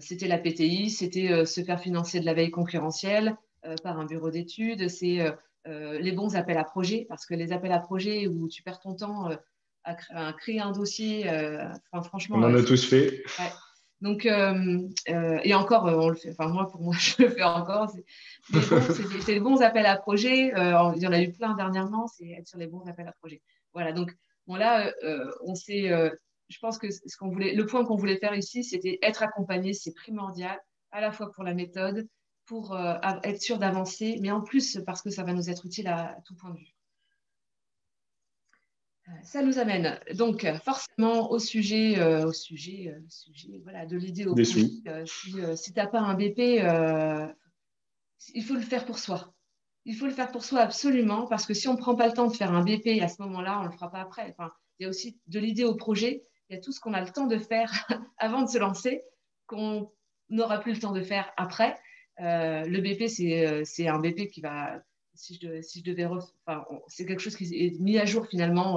c'était la PTI, c'était se faire financer de la veille concurrentielle par un bureau d'études, c'est les bons appels à projets, parce que les appels à projets où tu perds ton temps à créer un dossier, On franchement, en a tous fait. ouais. Donc, et encore, on le fait. Enfin, moi, pour moi, je le fais encore. C'est les bons appels à projets. Il y en a eu plein dernièrement. C'est être sur les bons appels à projets. Voilà. Donc, bon, là, je pense que le point qu'on voulait faire ici, c'était être accompagné. C'est primordial, à la fois pour la méthode, pour être sûr d'avancer, mais en plus parce que ça va nous être utile à tout point de vue. Ça nous amène donc forcément au sujet voilà, de l'idée au Des projet. sous. Si tu n'as pas un BP, il faut le faire pour soi. il faut le faire pour soi absolument, parce que si on ne prend pas le temps de faire un BP à ce moment-là, on ne le fera pas après. Enfin, il y a aussi de l'idée au projet, il y a tout ce qu'on a le temps de faire avant de se lancer, qu'on n'aura plus le temps de faire après. Le BP, c'est un BP qui va, si je devais, enfin, c'est quelque chose qui est mis à jour finalement,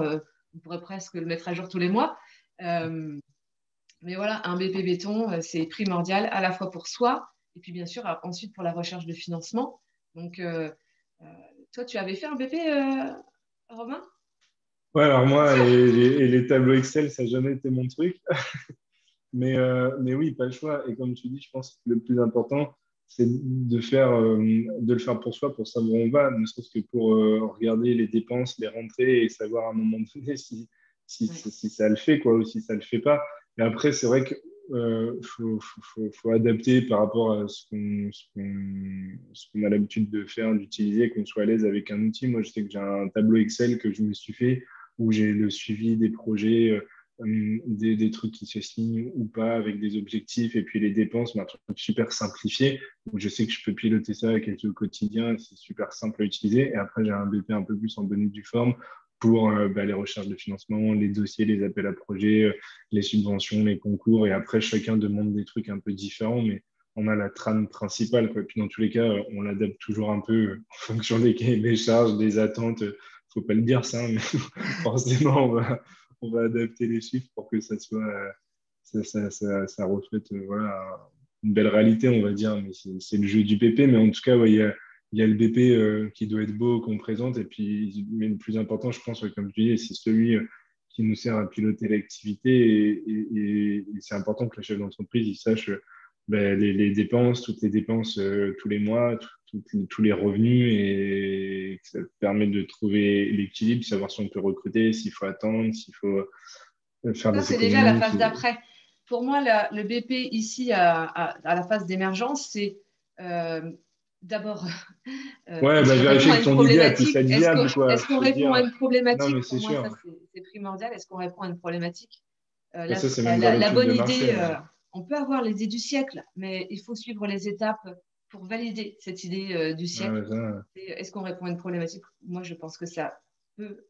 on pourrait presque le mettre à jour tous les mois. Mais voilà, un BP béton, c'est primordial à la fois pour soi, et puis bien sûr, ensuite pour la recherche de financement. Donc, euh, toi, tu avais fait un BP, Romain? Ouais, alors moi, et les tableaux Excel, ça n'a jamais été mon truc. Mais oui, pas le choix. Et comme tu dis, je pense que le plus important, c'est de le faire pour soi, pour savoir où on va, ne serait-ce que pour regarder les dépenses, les rentrées et savoir à un moment donné Oui. si ça le fait, quoi, ou si ça le fait pas. Et après, c'est vrai que faut adapter par rapport à ce qu'on a l'habitude de faire, d'utiliser, qu'on soit à l'aise avec un outil. Moi, je sais que j'ai un tableau Excel que je me suis fait où j'ai le suivi des projets. Des trucs qui se signent ou pas avec des objectifs et puis les dépenses, mais un truc super simplifié où je sais que je peux piloter ça avec au quotidien et c'est super simple à utiliser. Et après, j'ai un BP un peu plus en bonne et due forme pour les recherches de financement, les dossiers, les appels à projets, les subventions, les concours. Et après, chacun demande des trucs un peu différents, mais on a la trame principale, quoi. Puis dans tous les cas, on l'adapte toujours un peu en fonction des cahiers des charges, des attentes. Faut pas le dire ça, mais forcément, on va adapter les chiffres pour que ça soit, ça reflète voilà, une belle réalité, on va dire. Mais c'est le jeu du BP. Mais en tout cas, ouais, il y a le BP qui doit être beau, qu'on présente. Et puis, mais le plus important, je pense, ouais, comme tu dis, c'est celui qui nous sert à piloter l'activité. Et c'est important que le chef d'entreprise il sache les dépenses, toutes les dépenses tous les mois, tous les revenus et que ça permet de trouver l'équilibre, savoir si on peut recruter, s'il faut attendre, s'il faut faire Ça, des c'est déjà la économies. phase d'après. Pour moi, le BP ici, à la phase d'émergence, c'est euh, d'abord, Ouais, est-ce bah, qu'on répond vérifier à que une ton idée elle puisse problématique? être viable, quoi. Est-ce qu'on Je veux répond dire, à une non, problématique? mais Pour c'est moi, ça, sûr. c'est primordial. Est-ce qu'on répond à une problématique? Bah, ça, c'est même dans La l'étude bonne de idée, marché, hein. on peut avoir l'idée du siècle, mais il faut suivre les étapes pour valider cette idée du Ouais, siècle. ouais, ça, Est-ce qu'on répond à une problématique? Moi, je pense que ça peut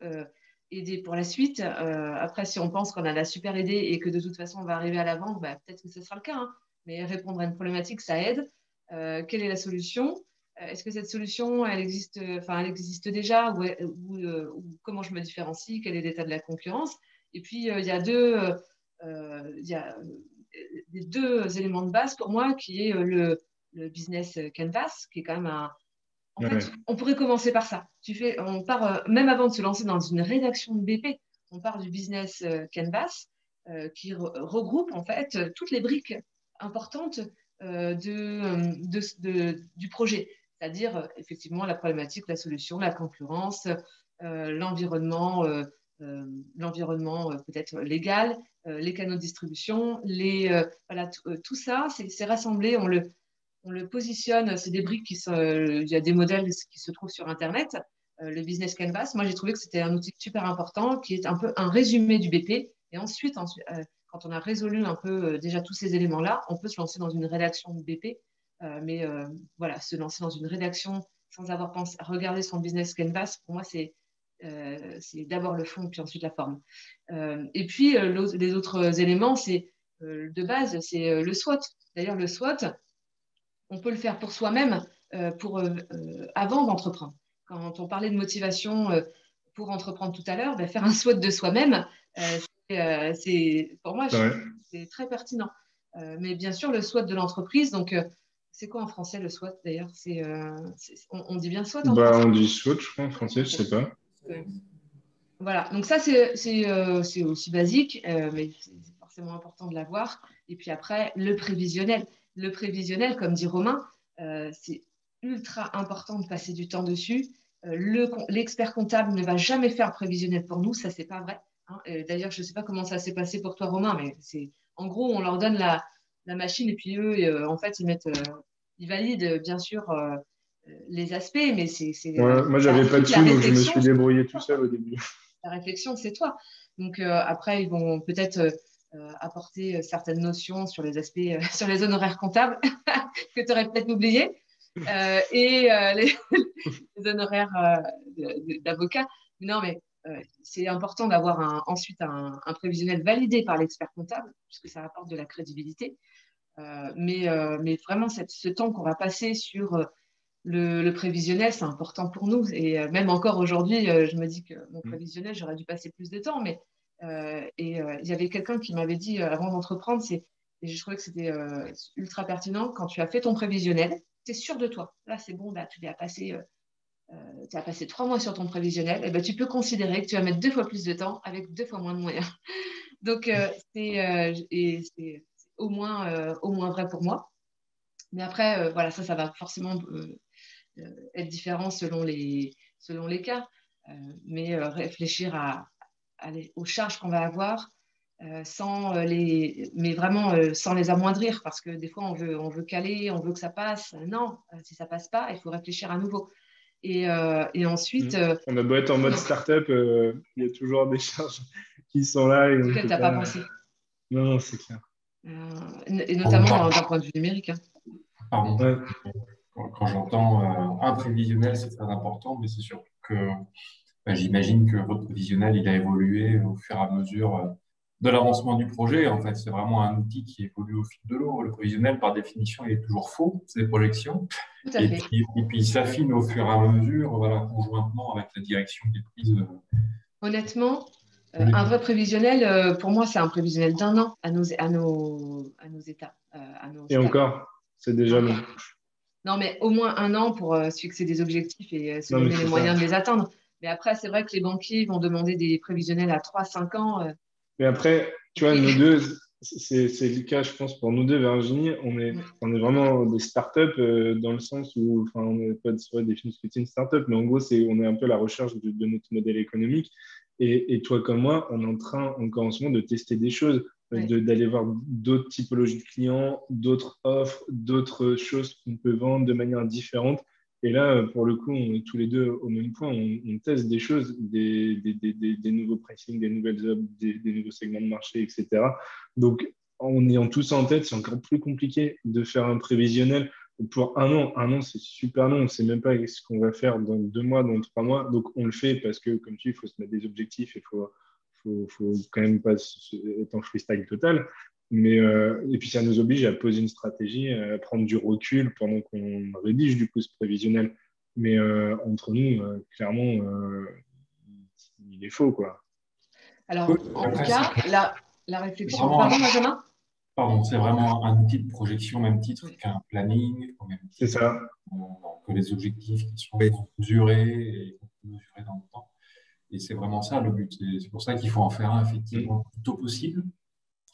aider pour la suite. Après, si on pense qu'on a la super idée et que de toute façon, on va arriver à la vente, bah, peut-être que ce sera le cas, hein. Mais répondre à une problématique, ça aide. Quelle est la solution? Est-ce que cette solution, elle existe déjà ou comment je me différencie? Quel est l'état de la concurrence? Et puis, il y a des deux éléments de base pour moi qui est le business canvas, qui est quand même un, en fait, ouais. on pourrait commencer par ça. On part, même avant de se lancer dans une rédaction de BP, on part du business canvas qui regroupe en fait toutes les briques importantes du projet, c'est-à-dire effectivement la problématique, la solution, la concurrence, l'environnement, l'environnement peut-être légal, les canaux de distribution, voilà, tout ça, c'est rassemblé, on le positionne, c'est des briques il y a des modèles qui se trouvent sur Internet, le Business Canvas. Moi, j'ai trouvé que c'était un outil super important qui est un peu un résumé du BP. Et ensuite quand on a résolu un peu déjà tous ces éléments-là, on peut se lancer dans une rédaction de BP. Voilà, se lancer dans une rédaction sans avoir pensé, regarder son Business Canvas, pour moi, c'est d'abord le fond, puis ensuite la forme. Et puis, les autres éléments, c'est de base, c'est le SWOT. D'ailleurs, le SWOT, on peut le faire pour soi-même avant d'entreprendre. Quand on parlait de motivation pour entreprendre tout à l'heure, ben, faire un SWOT de soi-même, pour moi, Ouais. c'est très pertinent. Mais bien sûr, le SWOT de l'entreprise, donc c'est quoi en français le SWOT d'ailleurs on dit bien SWOT en Bah, français? on dit SWOT, je crois, en français, je sais pas. Voilà, donc ça c'est aussi basique, mais c'est forcément important de l'avoir. Et puis après, le prévisionnel. Le prévisionnel, comme dit Romain, c'est ultra important de passer du temps dessus. L'expert comptable ne va jamais faire le prévisionnel pour nous, ça c'est pas vrai, hein. D'ailleurs, je ne sais pas comment ça s'est passé pour toi, Romain, mais en gros, on leur donne la machine et puis eux, en fait, ils valident bien sûr les aspects, mais Ouais, moi, j'avais pas de toute la sous, donc je me réflexion, suis débrouillé tout seul au début. la réflexion, c'est toi. Donc après, ils vont peut-être apporter certaines notions sur les aspects, sur les honoraires comptables que tu aurais peut-être oublié. et les honoraires d'avocat. Non, mais c'est important d'avoir ensuite un prévisionnel validé par l'expert comptable, puisque ça apporte de la crédibilité. Mais vraiment, ce temps qu'on va passer sur le prévisionnel, c'est important pour nous. Et même encore aujourd'hui, je me dis que mon prévisionnel, j'aurais dû passer plus de temps. Mais il y avait quelqu'un qui m'avait dit avant d'entreprendre, et je trouvais que c'était ultra pertinent, quand tu as fait ton prévisionnel, tu es sûr de toi. Là, c'est bon, là, tu as passé 3 mois sur ton prévisionnel, et ben, tu peux considérer que tu vas mettre 2 fois plus de temps avec 2 fois moins de moyens. Donc, c'est au moins vrai pour moi. Mais après, voilà, ça va forcément être différent selon les cas. Mais réfléchir aux charges qu'on va avoir mais vraiment sans les amoindrir, parce que des fois, on veut caler, on veut que ça passe. Non, si ça passe pas, il faut réfléchir à nouveau. Et ensuite… On a beau être en mode startup, il y a toujours des charges qui sont là. Et auxquelles tu n'as pas pensé. Non, c'est clair. Et notamment d'un point de vue numérique. Pardon. Ouais. Quand j'entends un prévisionnel, c'est très important, mais c'est sûr que j'imagine que votre prévisionnel, il a évolué au fur et à mesure de l'avancement du projet. En fait, c'est vraiment un outil qui évolue au fil de l'eau. Le prévisionnel, par définition, il est toujours faux, c'est des projections. Tout à fait. Et puis, il s'affine au fur et à mesure, voilà, conjointement avec la direction qui est prise. Honnêtement, un vrai prévisionnel, pour moi, c'est un prévisionnel d'1 an à nos états. Et encore, c'est déjà long. Non, mais au moins 1 an pour se fixer des objectifs et se donner les moyens de les atteindre. Mais après, c'est vrai que les banquiers vont demander des prévisionnels à 3-5 ans. Mais après, tu vois, nous deux, c'est le cas, je pense, pour nous deux, Virginie. On est vraiment des startups dans le sens où, enfin, on n'est pas défini ce que c'est une startup, mais en gros, on est un peu à la recherche de notre modèle économique. Et toi comme moi, on est en train encore en ce moment de tester des choses, d'aller voir d'autres typologies de clients, d'autres offres, d'autres choses qu'on peut vendre de manière différente. Et là, pour le coup, on est tous les deux au même point. On teste des choses, des nouveaux pricing, des nouvelles offres, des nouveaux segments de marché, etc. Donc, en ayant tout ça en tête, c'est encore plus compliqué de faire un prévisionnel pour 1 an. 1 an, c'est super long. On ne sait même pas ce qu'on va faire dans 2 mois, dans 3 mois. Donc, on le fait parce que, comme tu dis, il faut se mettre des objectifs et il faut quand même pas être en freestyle total. Mais, et puis, ça nous oblige à poser une stratégie, à prendre du recul pendant qu'on rédige du coup ce prévisionnel. Mais entre nous, clairement, il est faux, quoi. Alors, en tout cas, la réflexion… Pardon, Benjamin ? Pardon, c'est vraiment un outil de projection, au même titre qu'un planning, au même titre c'est ça. Que les objectifs qui sont mesurés et mesurés dans le temps. Et c'est vraiment ça le but. C'est pour ça qu'il faut en faire un effectivement le plus tôt possible.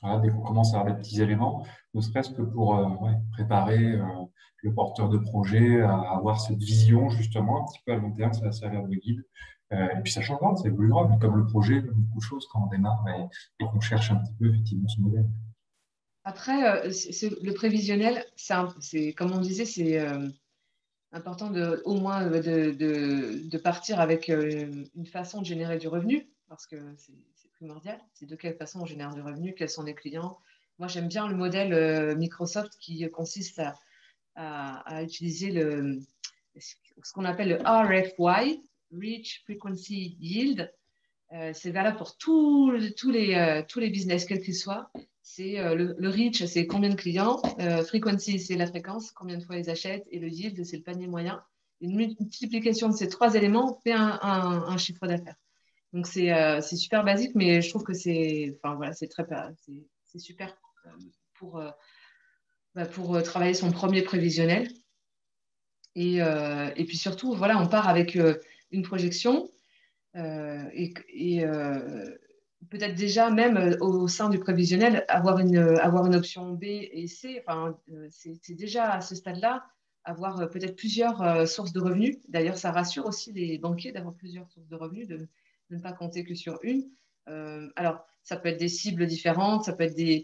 Voilà, dès qu'on commence à avoir des petits éléments, ne serait-ce que pour préparer le porteur de projet à avoir cette vision justement un petit peu à long terme, ça va servir de guide. Et puis ça changera, ça évoluera, mais comme le projet, comme beaucoup de choses quand on démarre et qu'on cherche un petit peu effectivement ce modèle. Après, le prévisionnel, c'est comme on disait, c'est important au moins de partir avec une façon de générer du revenu, parce que c'est primordial. C'est de quelle façon on génère du revenu, quels sont les clients. Moi, j'aime bien le modèle Microsoft qui consiste à utiliser ce qu'on appelle le RFY, Reach Frequency Yield. C'est valable pour tous les business, quels qu'ils soient. C'est le reach, c'est combien de clients. Frequency, c'est la fréquence, combien de fois ils achètent. Et le yield, c'est le panier moyen. Une multiplication de ces 3 éléments fait un chiffre d'affaires. Donc, c'est super basique, mais je trouve que c'est super pour travailler son premier prévisionnel. Et puis surtout, voilà, on part avec une projection peut-être déjà même au sein du prévisionnel avoir une option B et C. Enfin, c'est déjà à ce stade-là avoir peut-être plusieurs sources de revenus. D'ailleurs, ça rassure aussi les banquiers d'avoir plusieurs sources de revenus, de ne pas compter que sur une. Alors, ça peut être des cibles différentes, ça peut être des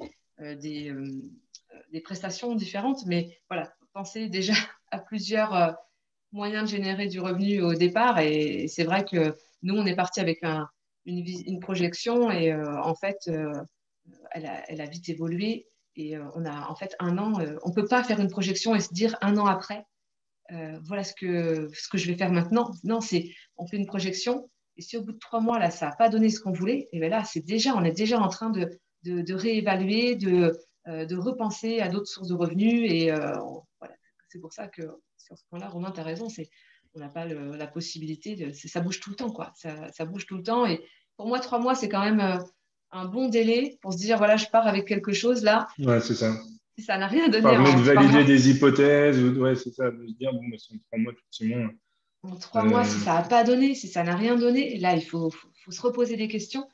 prestations différentes, mais voilà, pensez déjà à plusieurs moyens de générer du revenu au départ. Et c'est vrai que nous, on est parti avec une projection et en fait, elle a vite évolué. Et on a en fait 1 an. On ne peut pas faire une projection et se dire 1 an après, voilà ce que je vais faire maintenant. Non, on fait une projection. Et si au bout de 3 mois, là, ça n'a pas donné ce qu'on voulait, et bien là, on est déjà en train de réévaluer, de repenser à d'autres sources de revenus. Et voilà, c'est pour ça que sur ce point-là, Romain, tu as raison, on n'a pas la possibilité, ça bouge tout le temps, quoi. Ça bouge tout le temps. Et pour moi, 3 mois, c'est quand même un bon délai pour se dire, voilà, je pars avec quelque chose là. Ouais, c'est ça. Si ça n'a rien donné Permet en de 3 valider mois. des hypothèses, ouais, c'est ça, de se dire, bon, bah, c'est en 3 mois, effectivement. En 3 mois, si ça n'a pas donné, si ça n'a rien donné, là, il faut se reposer des questions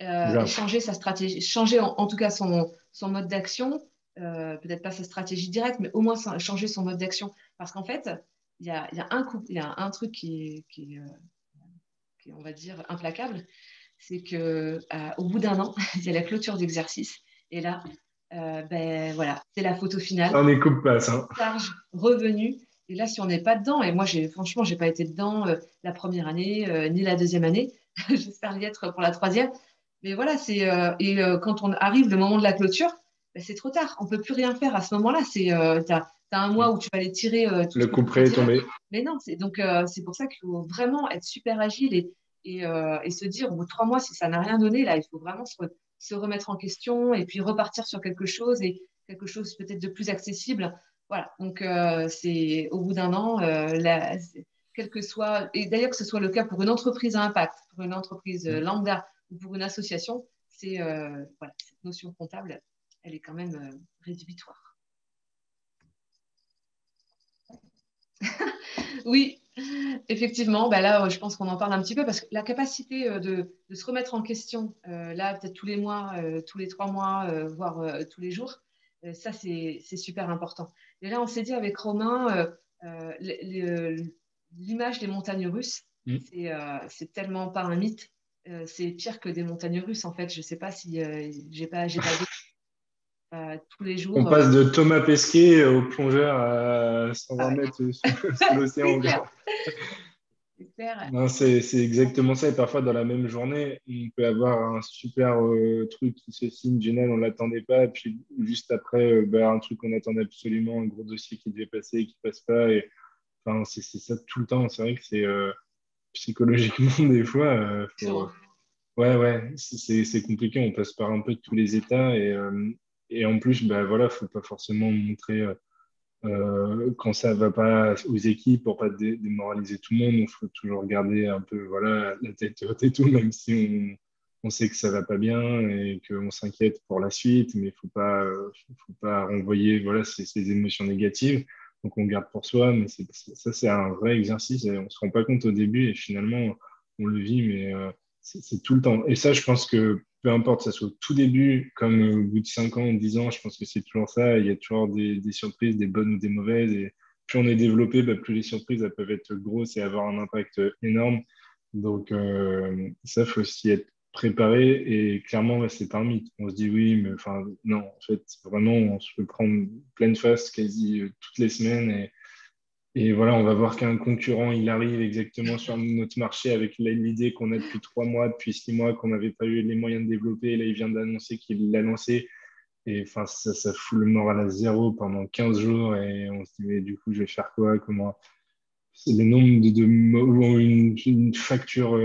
et changer sa stratégie, changer en tout cas son mode d'action, peut-être pas sa stratégie directe, mais au moins changer son mode d'action. Parce qu'en fait, il y a un truc qui est, on va dire, implacable, c'est qu'au bout d'un an, il y a la clôture d'exercice. Et là, ben voilà, c'est la photo finale. On écoute pas ça. Charge, revenu. Et là, si on n'est pas dedans, et moi, franchement, je n'ai pas été dedans la première année, ni la deuxième année. J'espère y être pour la troisième. Mais voilà, quand on arrive le moment de la clôture, ben, c'est trop tard. On ne peut plus rien faire à ce moment-là. Tu as un mois où tu vas aller tirer tout Le ce que coup tu peux près est tirer. tombé. Mais non, c'est pour ça qu'il faut vraiment être super agile et se dire, au bout de 3 mois, si ça n'a rien donné, là, il faut vraiment se remettre en question et puis repartir sur quelque chose et quelque chose peut-être de plus accessible. Voilà, donc c'est au bout d'un an, quel que soit, et d'ailleurs que ce soit le cas pour une entreprise à impact, pour une entreprise lambda ou pour une association, voilà, cette notion comptable, elle est quand même rédhibitoire. Oui, effectivement, bah là, je pense qu'on en parle un petit peu parce que la capacité de se remettre en question, là, peut-être tous les mois, tous les 3 mois, voire tous les jours, ça, c'est super important. Et là, on s'est dit avec Romain, l'image des montagnes russes, c'est tellement pas un mythe. C'est pire que des montagnes russes, en fait. Je ne sais pas si j'ai pas tous les jours. On passe de Thomas Pesquet au plongeur à 120 mètres sous l'océan. C'est clair. Non, c'est exactement ça. Et parfois, dans la même journée, on peut avoir un super truc qui se signe génial, on ne l'attendait pas. Et puis, juste après, bah, un truc qu'on attendait absolument, un gros dossier qui devait passer et qui ne passe pas. Et, enfin, c'est ça tout le temps. C'est vrai que c'est psychologiquement, des fois, ouais, c'est compliqué. On passe par un peu tous les états. Et en plus, bah, voilà, faut pas forcément montrer. Quand ça va pas aux équipes pour pas démoraliser tout le monde, il faut toujours garder un peu voilà, la tête haute et tout, même si on sait que ça va pas bien et qu'on s'inquiète pour la suite, mais faut pas renvoyer voilà, ces émotions négatives. Donc on garde pour soi, mais ça c'est un vrai exercice et on se rend pas compte au début et finalement on le vit, mais c'est tout le temps. Et ça, je pense que peu importe, ça soit au tout début, comme au bout de 5 ans, 10 ans, je pense que c'est toujours ça. Il y a toujours des surprises, des bonnes ou des mauvaises. Et plus on est développé, bah, plus les surprises elles peuvent être grosses et avoir un impact énorme. Donc, ça, il faut aussi être préparé. Et clairement, là, c'est pas un mythe. On se dit oui, mais enfin, non, en fait, vraiment, on se peut prendre pleine face quasi toutes les semaines. Et voilà, on va voir qu'un concurrent, il arrive exactement sur notre marché avec l'idée qu'on a depuis 3 mois, depuis 6 mois, qu'on n'avait pas eu les moyens de développer. Et là, il vient d'annoncer qu'il l'a lancé. Et enfin, ça fout le moral à zéro pendant 15 jours. Et on se dit, mais du coup, je vais faire quoi? Comment? C'est les nombres ou une facture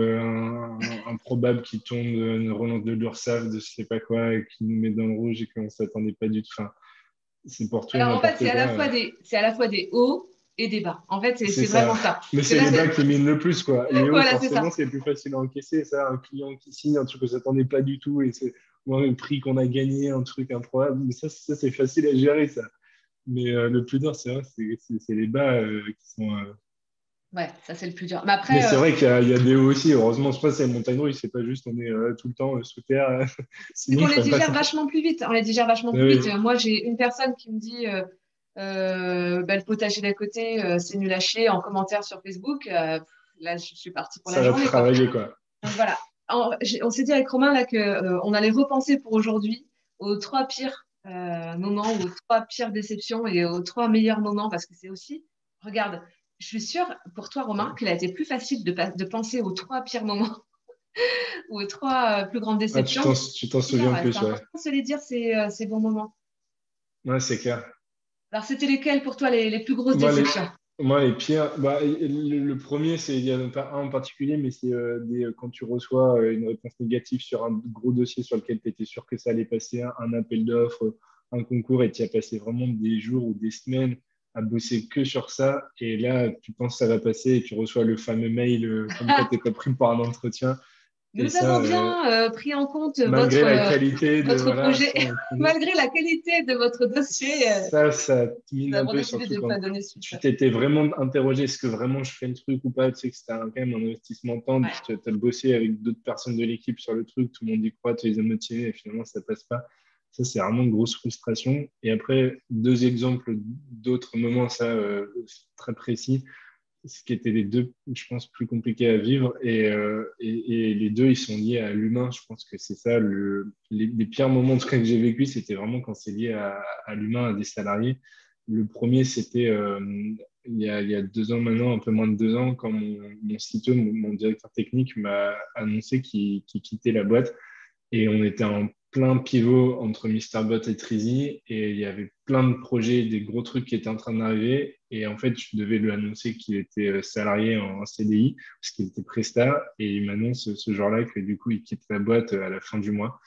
improbable qui tombe, une relance de l'URSSAF, de je sais pas quoi, et qui nous met dans le rouge et qu'on ne s'attendait pas du tout. Enfin, c'est pour tout et Alors, en fait, n'importe quoi. c'est à la fois des hauts et des bas. En fait, c'est ça. vraiment ça. Mais c'est les bas qui minent le plus, quoi. Les hauts, Voilà, forcément, c'est plus facile à encaisser. Ça, un client qui signe un truc que ne s'attendait pas du tout et c'est le prix qu'on a gagné, un truc improbable. Mais ça c'est facile à gérer, ça. Mais le plus dur, c'est vrai, c'est les bas qui sont. Ouais, ça, c'est le plus dur. Mais après, Mais c'est vrai qu'il y a des hauts aussi. Heureusement, je pense que c'est montagne russe. C'est pas juste on est tout le temps sous terre. c'est qu'on les digère vachement plus vite. On les digère vachement plus vite. Moi, j'ai une personne qui me dit bah, le potager d'à côté, c'est nul à chier en commentaire sur Facebook. Là, je suis partie pour la journée. Ça va travailler, quoi. Donc voilà. On s'est dit avec Romain là qu'on allait repenser pour aujourd'hui aux 3 pires moments, aux 3 pires déceptions et aux 3 meilleurs moments parce que c'est aussi, regarde, je suis sûre pour toi Romain qu'il a été plus facile de penser aux 3 pires moments ou aux 3 plus grandes déceptions. Tu t'en souviens plus, c'est important de se les dire ces bons moments. Ouais, c'est clair. Alors c'était lesquels pour toi les plus grosses déceptions? Moi, les pires, le premier, il n'y en a pas un en particulier, mais c'est quand tu reçois une réponse négative sur un gros dossier sur lequel tu étais sûr que ça allait passer, un appel d'offres, un concours, et tu as passé vraiment des jours ou des semaines à bosser que sur ça. Et là, tu penses que ça va passer et tu reçois le fameux mail comme quoi tu n'es pas pris pour un entretien. Et Nous ça, avons bien pris en compte malgré la qualité de, votre voilà, projet, sans- malgré la qualité de votre dossier. ça te mine Nous un avons peu, décidé surtout de ne quand pas donner suite. tu t'étais vraiment interrogé, est-ce que vraiment je fais le truc ou pas? Tu sais que c'était quand même un investissement de temps. Ouais. Tu as bossé avec d'autres personnes de l'équipe sur le truc, tout le monde y croit, tu les as motivés et finalement ça passe pas. Ça, c'est vraiment une grosse frustration. Et après, deux exemples d'autres moments, ça, très précis, ce qui étaient les deux, je pense, plus compliqués à vivre. Et les deux, ils sont liés à l'humain. Je pense que c'est ça, les pires moments en tout cas, que j'ai vécu, c'était vraiment quand c'est lié à l'humain, à des salariés. Le premier, c'était il y a 2 ans maintenant, un peu moins de 2 ans, quand mon CTO, mon directeur technique, m'a annoncé qu'il quittait la boîte. Et on était en plein pivot entre MrBot et Trizy. Et il y avait plein de projets, des gros trucs qui étaient en train d'arriver. Et en fait, je devais lui annoncer qu'il était salarié en CDI, parce qu'il était Presta. Et il m'annonce ce jour-là que du coup, il quitte la boîte à la fin du mois.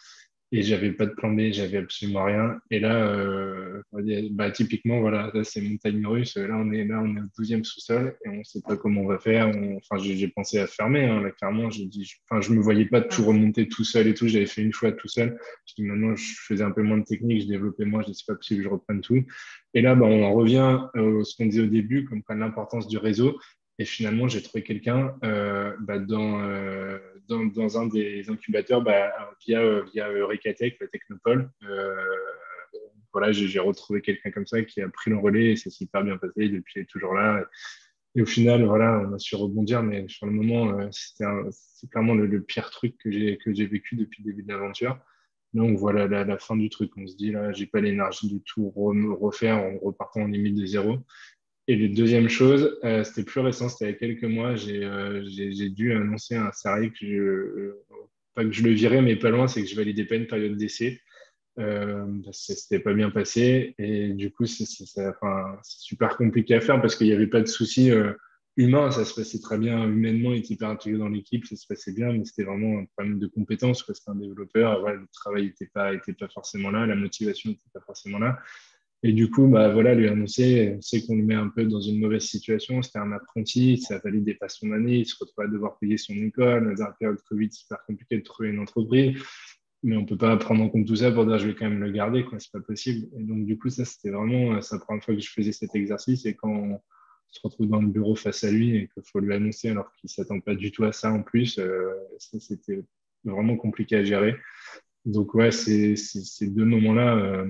Et j'avais pas de plan B, j'avais absolument rien. Et là, on va dire, typiquement, voilà, là, c'est montagne russe. Là, on est au 12e sous-sol et on sait pas comment on va faire. Enfin, j'ai pensé à fermer, hein, là, clairement. J'ai dit, enfin, je me voyais pas tout remonter tout seul et tout. J'avais fait une fois tout seul. Je dis, maintenant, je faisais un peu moins de technique, je développais moins. Je dis, c'est pas possible que je reprenne tout. Et là, on en revient à ce qu'on disait au début, comme quoi l'importance du réseau. Et finalement, j'ai trouvé quelqu'un dans un des incubateurs via Eureka-Tech, la Technopole. Voilà, j'ai retrouvé quelqu'un comme ça qui a pris le relais et ça s'est hyper bien passé. Depuis, il est toujours là. Et au final, voilà, on a su rebondir, mais sur le moment, c'est clairement le pire truc que j'ai vécu depuis le début de l'aventure. Donc voilà la fin du truc. On se dit là, j'ai pas l'énergie de tout refaire en repartant en limite de zéro. Et la deuxième chose, c'était plus récent, c'était il y a quelques mois, j'ai dû annoncer à un salarié pas que je le virais, mais pas loin, c'est que je validais pas une période d'essai. Parce que c'était pas bien passé. Et du coup, enfin, c'est super compliqué à faire parce qu'il n'y avait pas de souci humain, ça se passait très bien humainement, il était hyper intégré dans l'équipe, ça se passait bien, mais c'était vraiment un problème de compétence, quoi. C'était un développeur, voilà, le travail était pas forcément là, la motivation n'était pas forcément là. Et du coup, voilà, lui annoncer, c'est qu'on le met un peu dans une mauvaise situation. C'était un apprenti, ça validait pas son année, il se retrouve à devoir payer son école. Dans la période Covid, c'est super compliqué de trouver une entreprise, mais on peut pas prendre en compte tout ça pour dire je vais quand même le garder, quoi. C'est pas possible. Et donc, du coup, ça, c'était vraiment la première fois que je faisais cet exercice. Et quand on se retrouve dans le bureau face à lui et qu'il faut lui annoncer alors qu'il s'attend pas du tout à ça en plus, ça, c'était vraiment compliqué à gérer. Donc, ouais, ces deux moments-là.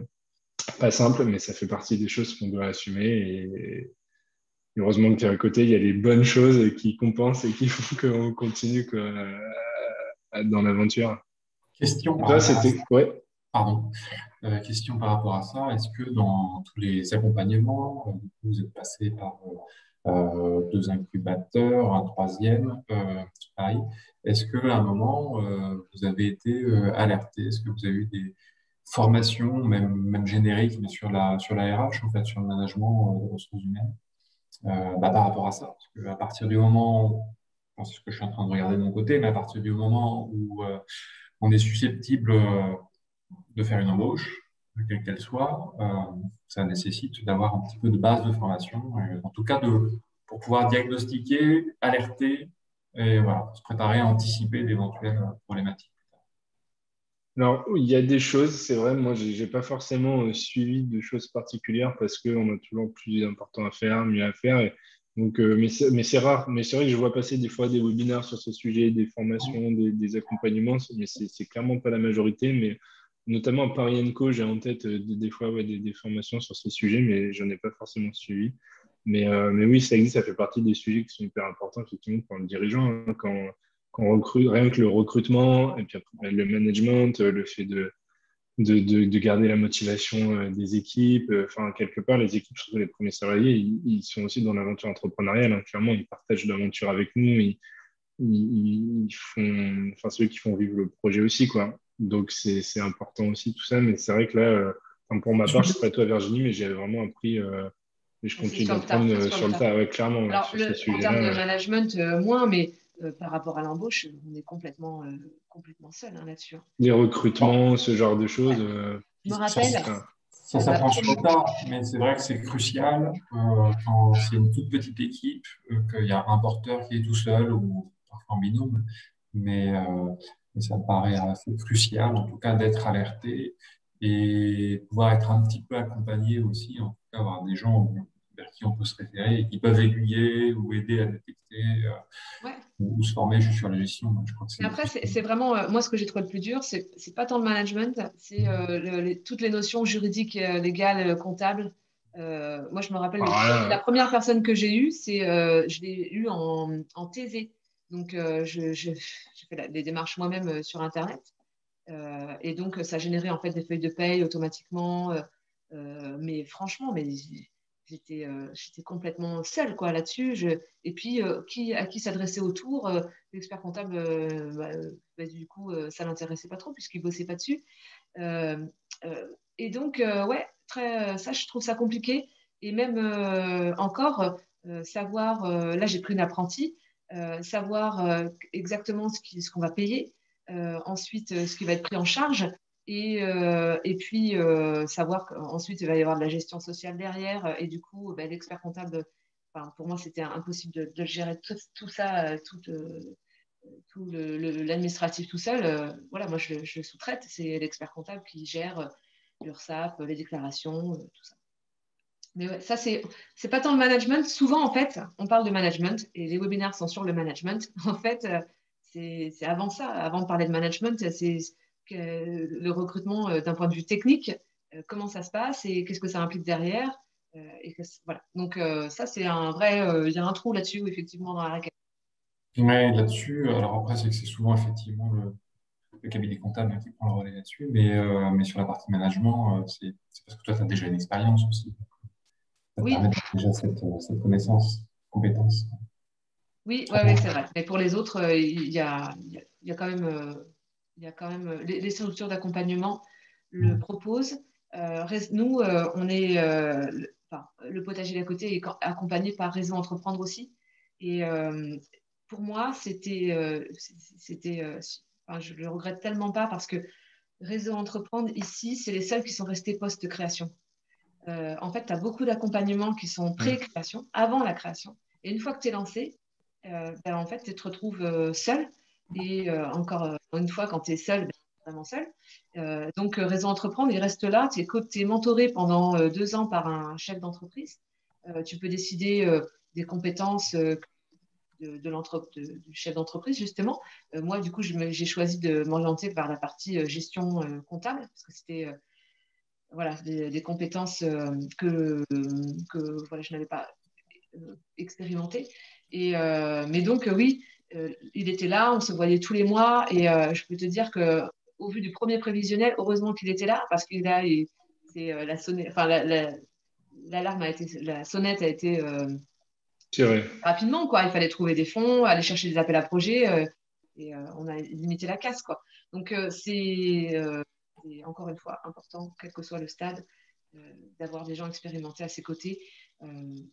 Pas simple, mais ça fait partie des choses qu'on doit assumer. Et heureusement que à côté, il y a les bonnes choses qui compensent et qui font qu'on continue quoi, dans l'aventure. Question Et par toi, rapport à ça. c'était. Ouais. Pardon. Question par rapport à ça. Est-ce que dans tous les accompagnements, vous êtes passé par deux incubateurs, un troisième, pareil. Est-ce qu'à un moment, vous avez été alerté? Est-ce que vous avez eu des formations, même génériques, mais sur la RH, en fait, sur le management des ressources humaines, par rapport à ça? Parce qu'à partir du moment, enfin, c'est ce que je suis en train de regarder de mon côté, mais à partir du moment où on est susceptible de faire une embauche, quelle qu'elle soit, ça nécessite d'avoir un petit peu de base de formation, en tout cas pour pouvoir diagnostiquer, alerter et voilà, se préparer à anticiper d'éventuelles problématiques. Alors, il y a des choses, c'est vrai, moi, j'ai pas forcément suivi de choses particulières parce qu'on a toujours plus important à faire, mieux à faire. Donc, mais c'est rare. Mais c'est vrai que je vois passer des fois des webinaires sur ce sujet, des formations, des accompagnements, mais c'est clairement pas la majorité. Mais notamment à Paris Co, j'ai en tête des fois ouais, des formations sur ces sujets, mais j'en ai pas forcément suivi. Mais oui, ça existe, ça fait partie des sujets qui sont hyper importants, effectivement, pour le dirigeant, hein, quand on recrute, rien que le recrutement, et puis après, le management, le fait de garder la motivation des équipes. Enfin, quelque part, les équipes, surtout les premiers salariés, ils sont aussi dans l'aventure entrepreneuriale, hein. Clairement, ils partagent l'aventure avec nous. Ils font, enfin, ceux qui font vivre le projet aussi, quoi. Donc, c'est important aussi, tout ça. Mais c'est vrai que là, enfin, pour ma part, je ne sais pas toi, Virginie, mais j'ai vraiment appris. mais je C'est continue sur le tas. d'apprendre Sur sur le le tas. tas, ouais, clairement, ouais, Alors, sur ces en termes de sujets-là. management, moins, mais par rapport à l'embauche, on est complètement seul là-dessus. Les recrutements, ce genre de choses. Ouais. Je me Ça, rappelle, ça ma s'apprend sur première. le tas, mais c'est vrai que c'est crucial quand c'est une toute petite équipe, qu'il y a un porteur qui est tout seul ou parfois en binôme. Mais, euh, mais ça me paraît assez crucial, en tout cas, d'être alerté et pouvoir être un petit peu accompagné aussi, en tout cas, avoir des gens vers qui on peut se référer et qui peuvent aiguiller ou aider à détecter Ouais. ou se former juste sur la gestion. Donc, je crois que c'est Et le après, plus. c'est vraiment, moi, ce que j'ai trouvé le plus dur, c'est pas tant le management, c'est toutes les notions juridiques, légales, comptables. Moi, je me rappelle, la Voilà. première personne que j'ai eue, je l'ai eue en TZ. Donc, j'ai fait les démarches moi-même sur Internet. Et donc, ça générait en fait des feuilles de paye automatiquement. Mais franchement, j'étais complètement seule quoi, là-dessus. Et puis, à qui s'adresser autour l'expert comptable, du coup, ça ne l'intéressait pas trop puisqu'il ne bossait pas dessus. Et donc, ouais, ça, je trouve ça compliqué. Et même encore, savoir, là, j'ai pris une apprentie, savoir exactement ce qu'on va payer, ensuite, ce qui va être pris en charge, et puis savoir qu'ensuite, il va y avoir de la gestion sociale derrière. Et du coup, l'expert comptable, enfin, pour moi, c'était impossible de gérer tout ça, tout l'administratif tout seul. Voilà, moi, je le sous-traite. C'est l'expert comptable qui gère l'URSSAF, les déclarations, tout ça. Mais ouais, ça, c'est pas tant le management. Souvent, en fait, on parle de management et les webinaires sont sur le management. En fait, c'est avant ça. Avant de parler de management, c'est le recrutement d'un point de vue technique. Comment ça se passe et qu'est-ce que ça implique derrière. Voilà. Donc, ça, c'est un vrai. Il y a un trou là-dessus, effectivement, dans la raquette. Ouais, là-dessus, alors après, c'est que c'est souvent effectivement le cabinet comptable qui prend le relais là-dessus, mais sur la partie management, c'est parce que toi, tu as déjà une expérience aussi. Ça te Oui, permet d'avoir déjà cette connaissance, compétence. oui, ouais, ouais, c'est vrai. Mais pour les autres, il y a quand même, les structures d'accompagnement le Mm. proposent. Nous, on est, enfin, le potager d'à côté est accompagné par Réseau Entreprendre aussi. Et pour moi, enfin, je le regrette tellement pas parce que Réseau Entreprendre ici, c'est les seuls qui sont restés post-création. En fait, tu as beaucoup d'accompagnements qui sont Ouais. pré-création, avant la création. Et une fois que tu es lancé, en fait, tu te retrouves seul. Et encore une fois, quand tu es seul, vraiment seul. Donc, Réseau Entreprendre, il reste là. Tu es mentoré pendant 2 ans par un chef d'entreprise. Tu peux décider des compétences du chef d'entreprise, justement. Moi, du coup, j'ai choisi de m'orienter vers la partie gestion comptable, parce que c'était voilà, des compétences que voilà, je n'avais pas expérimentées. Mais donc, oui, il était là, on se voyait tous les mois, et je peux te dire que au vu du premier prévisionnel, heureusement qu'il était là, parce que là, enfin, l'alarme a été, la sonnette a été Tiré. rapidement, quoi. Il fallait trouver des fonds, aller chercher des appels à projets, et on a limité la casse, quoi. Donc, c'est encore une fois important, quel que soit le stade, euh, d'avoir des gens expérimentés à ses côtés.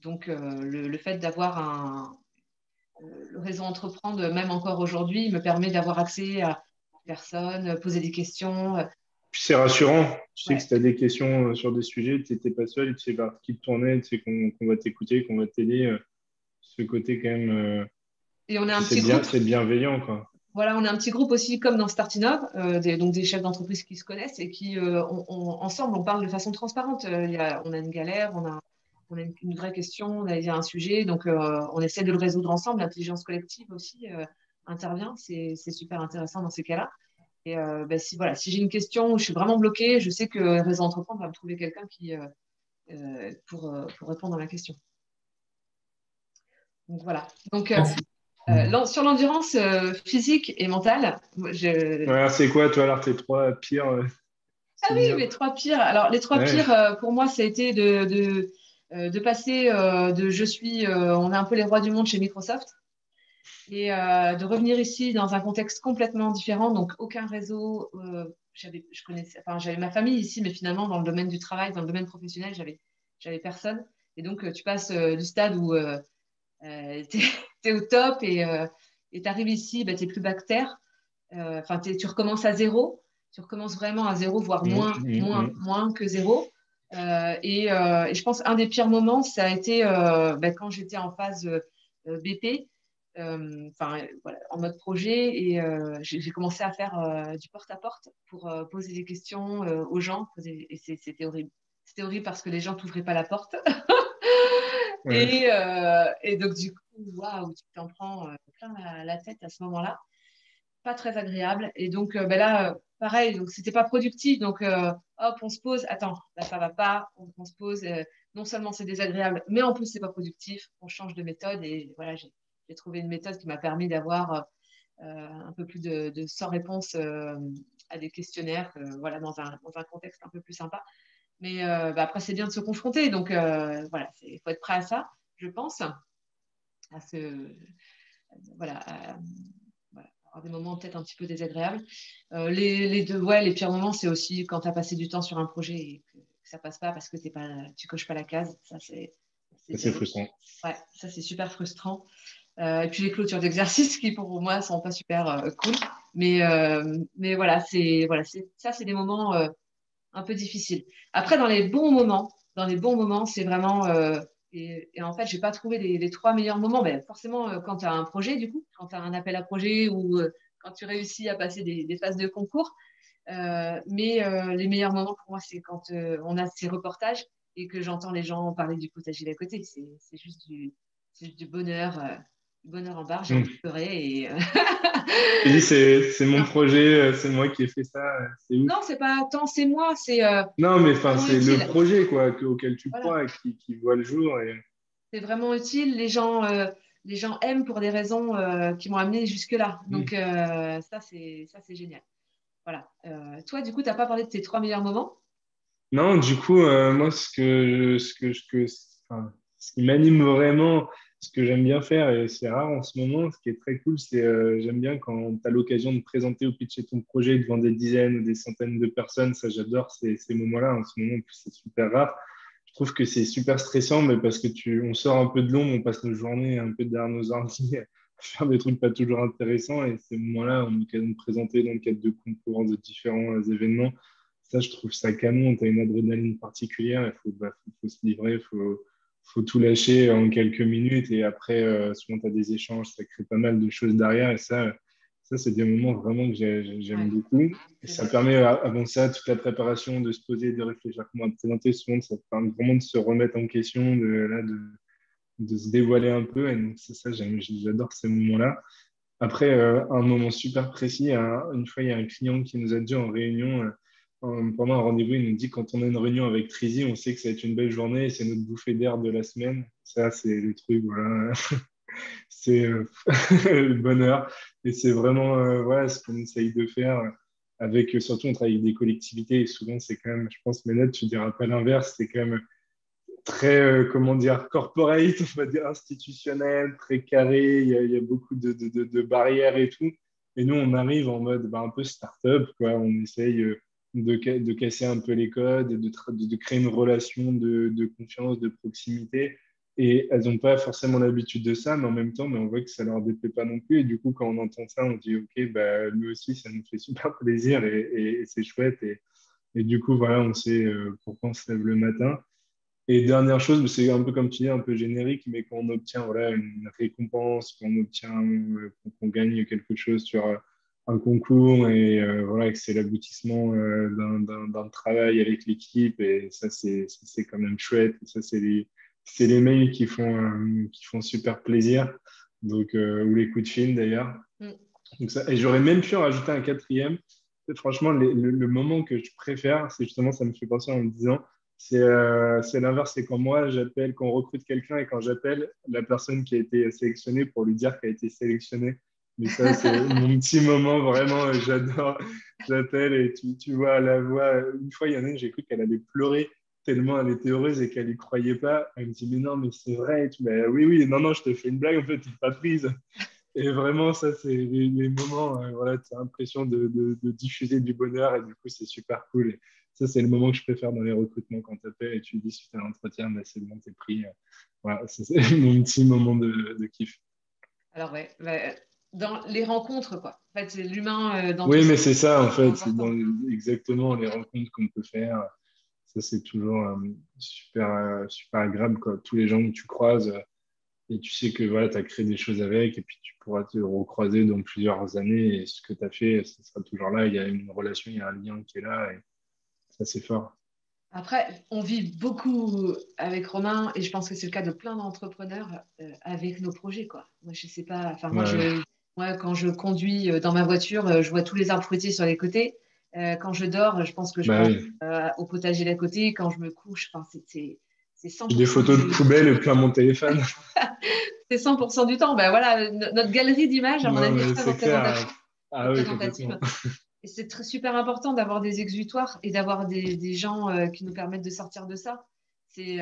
Donc, le fait d'avoir le réseau Entreprendre, même encore aujourd'hui, me permet d'avoir accès à des personnes, poser des questions. Puis c'est rassurant. Tu sais que Ouais. si tu as des questions sur des sujets, tu n'étais pas seul, tu sais vers qui te tourner, tu sais qu'on va t'écouter, qu'on va t'aider. Ce côté quand même, Et on est un puis petit groupe. c'est bienveillant, quoi. Voilà, on est un petit groupe aussi, comme dans Startinov, donc des chefs d'entreprise qui se connaissent et qui, ensemble, on parle de façon transparente. On a une galère, on a une vraie question, il y a un sujet, donc on essaie de le résoudre ensemble. L'intelligence collective aussi intervient, c'est super intéressant dans ces cas-là. Et voilà, si j'ai une question où je suis vraiment bloquée, je sais que Réseau Entreprendre va me trouver quelqu'un pour répondre à ma question. Donc voilà. Donc, Merci. Mm. sur l'endurance physique et mentale, Ouais, c'est quoi, toi, alors, tes trois pires ah oui, souvenirs? les trois pires. Alors, les trois Ouais. pires, pour moi, ça a été de passer on est un peu les rois du monde chez Microsoft, et de revenir ici dans un contexte complètement différent, donc aucun réseau. J'avais ma famille ici, mais finalement, dans le domaine du travail, dans le domaine professionnel, j'avais personne. Et donc, tu passes du stade où tu es au top et tu arrives ici, bah, tu n'es plus bactère. Enfin, tu recommences à zéro. Tu recommences vraiment à zéro, voire moins que zéro. Et je pense un des pires moments, ça a été bah, quand j'étais en phase BP, voilà, en mode projet, et j'ai commencé à faire du porte-à-porte pour poser des questions aux gens. Et c'était horrible. C'était horrible parce que les gens t'ouvraient pas la porte. Ouais. Et donc, du coup, waouh, tu t'en prends plein la tête à ce moment-là. Pas très agréable. Et donc, ben là, pareil, donc c'était pas productif. Donc, hop, on se pose. Attends, là, ça va pas. On se pose. Non seulement c'est désagréable, mais en plus, c'est pas productif. On change de méthode. Et voilà, j'ai trouvé une méthode qui m'a permis d'avoir un peu plus de 100 réponses à des questionnaires, voilà, dans un contexte un peu plus sympa. Mais bah, après, c'est bien de se confronter. Donc, voilà, il faut être prêt à ça, je pense. À ce, voilà, voilà, avoir des moments peut-être un petit peu désagréables. Les pires moments, c'est aussi quand tu as passé du temps sur un projet et que ça passe pas parce que tu coches pas la case. Ça, C'est frustrant. Ouais, ça, c'est super frustrant. Et puis les clôtures d'exercice qui, pour moi, sont pas super cool. Mais voilà, ça, c'est des moments un peu difficiles. Après, dans les bons moments, c'est vraiment. Et en fait, j'ai pas trouvé les trois meilleurs moments. Mais forcément, quand tu as un projet, du coup, quand tu as un appel à projet ou quand tu réussis à passer des phases de concours. Mais les meilleurs moments pour moi, c'est quand on a ces reportages et que j'entends les gens parler du potager d'à côté. C'est juste du bonheur en barre. J'ai envie de pleurer. Tu dis, c'est mon projet, c'est moi qui ai fait ça, c'est ouf. Non, c'est pas tant c'est moi, c'est Non, mais enfin, vraiment c'est le utile. projet quoi, auquel tu Voilà, crois et qui voit le jour. Et... c'est vraiment utile. Les gens aiment pour des raisons qui m'ont amené jusque-là. Donc ça c'est génial. Voilà. Toi, du coup, tu n'as pas parlé de tes trois meilleurs moments? Non, du coup, moi, enfin, ce qui m'anime vraiment, ce que j'aime bien faire, et c'est rare en ce moment, ce qui est très cool, c'est j'aime bien quand tu as l'occasion de présenter ou pitcher ton projet devant des dizaines ou des centaines de personnes. Ça, j'adore ces moments-là. En ce moment, en plus, c'est super rare. Je trouve que c'est super stressant, mais parce que on sort un peu de l'ombre, on passe nos journées un peu derrière nos ordi à faire des trucs pas toujours intéressants. Et ces moments-là, on a l'occasion de présenter dans le cadre de concours, de différents événements. Ça, je trouve ça canon. Tu as une adrénaline particulière. Faut se livrer, faut tout lâcher en quelques minutes. Et après, souvent, tu as des échanges. Ça crée pas mal de choses derrière. Et ça c'est des moments vraiment que j'aime Ouais, beaucoup. Et c'est ça vrai. permet, avant ça, toute la préparation, de se poser, de réfléchir comment te présenter. Souvent, ça permet vraiment de se remettre en question, de se dévoiler un peu. Et donc, c'est ça, j'adore ces moments-là. Après, un moment super précis, une fois, il y a un client qui nous a dit en réunion, pendant un rendez-vous, il nous dit quand on a une réunion avec Trizy, on sait que ça va être une belle journée, c'est notre bouffée d'air de la semaine. Ça, c'est le truc, voilà. C'est le bonheur. Et c'est vraiment voilà, ce qu'on essaye de faire avec, surtout, on travaille avec des collectivités et souvent, c'est quand même, je pense, Ménette, tu diras pas l'inverse, c'est quand même très, comment dire, corporate, on va dire institutionnel, très carré. Il y a beaucoup de barrières et tout. Et nous, on arrive en mode un peu start-up, quoi. On essaye de casser un peu les codes, de créer une relation de confiance, de proximité. Et elles n'ont pas forcément l'habitude de ça, mais en même temps, mais on voit que ça leur déplaît pas non plus. Et du coup, quand on entend ça, on dit, OK, bah, nous aussi, ça nous fait super plaisir et c'est chouette. Et du coup, voilà, on sait pourquoi on se lève le matin. Et dernière chose, c'est un peu comme tu dis, un peu générique, mais quand on obtient voilà, une récompense, qu'on gagne quelque chose sur un concours et voilà, que c'est l'aboutissement d'un travail avec l'équipe, et ça, c'est quand même chouette. Et ça, c'est les mails qui font super plaisir, donc, ou les coups de fil d'ailleurs. Mm. Donc ça, et j'aurais même pu en rajouter un quatrième. Franchement, le moment que je préfère, c'est justement, ça me fait penser en me disant, c'est l'inverse, c'est quand moi j'appelle, quand on recrute quelqu'un et quand j'appelle la personne qui a été sélectionnée pour lui dire qu'elle a été sélectionnée. Mais ça, c'est mon petit moment, vraiment, j'adore. J'appelle et tu vois à la voix. Une fois, il y en a une, j'ai cru qu'elle allait pleurer tellement elle était heureuse et qu'elle y croyait pas. Elle me dit, mais non, mais c'est vrai. Et tout. Ben, oui, oui, non, non, je te fais une blague, en fait, t'es pas prise. Et vraiment, ça, c'est les moments, voilà, tu as l'impression de diffuser du bonheur et du coup, c'est super cool. Et ça, c'est le moment que je préfère dans les recrutements quand tu appelles et tu dis suite à l'entretien, bah, c'est bon, t'es pris. Voilà, ça, c'est mon petit moment de kiff. Alors, ouais, dans les rencontres, quoi. En fait, c'est l'humain dans tout Oui, ça, mais c'est ça, en c'est fait, c'est important. exactement les rencontres qu'on peut faire. Ça, c'est toujours super agréable, quoi. Tous les gens que tu croises. Et tu sais que voilà, tu as créé des choses avec, et puis tu pourras te recroiser dans plusieurs années, et ce que tu as fait, ça sera toujours là. Il y a une relation, il y a un lien qui est là, et ça, c'est fort. Après, on vit beaucoup avec Romain, et je pense que c'est le cas de plein d'entrepreneurs avec nos projets, quoi. Moi, je sais pas, enfin, Ouais, moi, quand je conduis dans ma voiture, je vois tous les arbres fruitiers sur les côtés. Quand je dors, je pense que je bah pense oui. au potager d'à côté. Quand je me couche, enfin, c'est J'ai des 100% photos de poubelles plein mon téléphone. c'est 100% du temps. Ben voilà, notre galerie d'images, à mon Non, avis, mais est très c'est clair. Ah oui, représentative. complètement. Et c'est super important d'avoir des exutoires et d'avoir des gens qui nous permettent de sortir de ça. C'est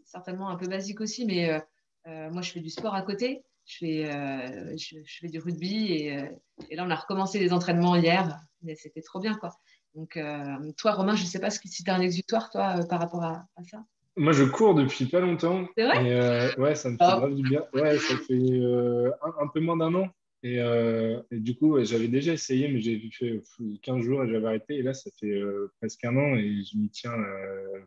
certainement un peu basique aussi, mais moi, je fais du sport à côté. Je fais du rugby et là, on a recommencé les entraînements hier. Mais c'était trop bien, quoi. Donc, toi, Romain, je ne sais pas si tu as un exutoire, toi, par rapport à ça. Moi, je cours depuis pas longtemps, C'est vrai? et ouais, ça me fait Oh, grave du bien. Ouais, ça fait un peu moins d'un an. Et du coup, ouais, j'avais déjà essayé, mais j'ai fait 15 jours et j'avais arrêté. Et là, ça fait presque un an et je m'y tiens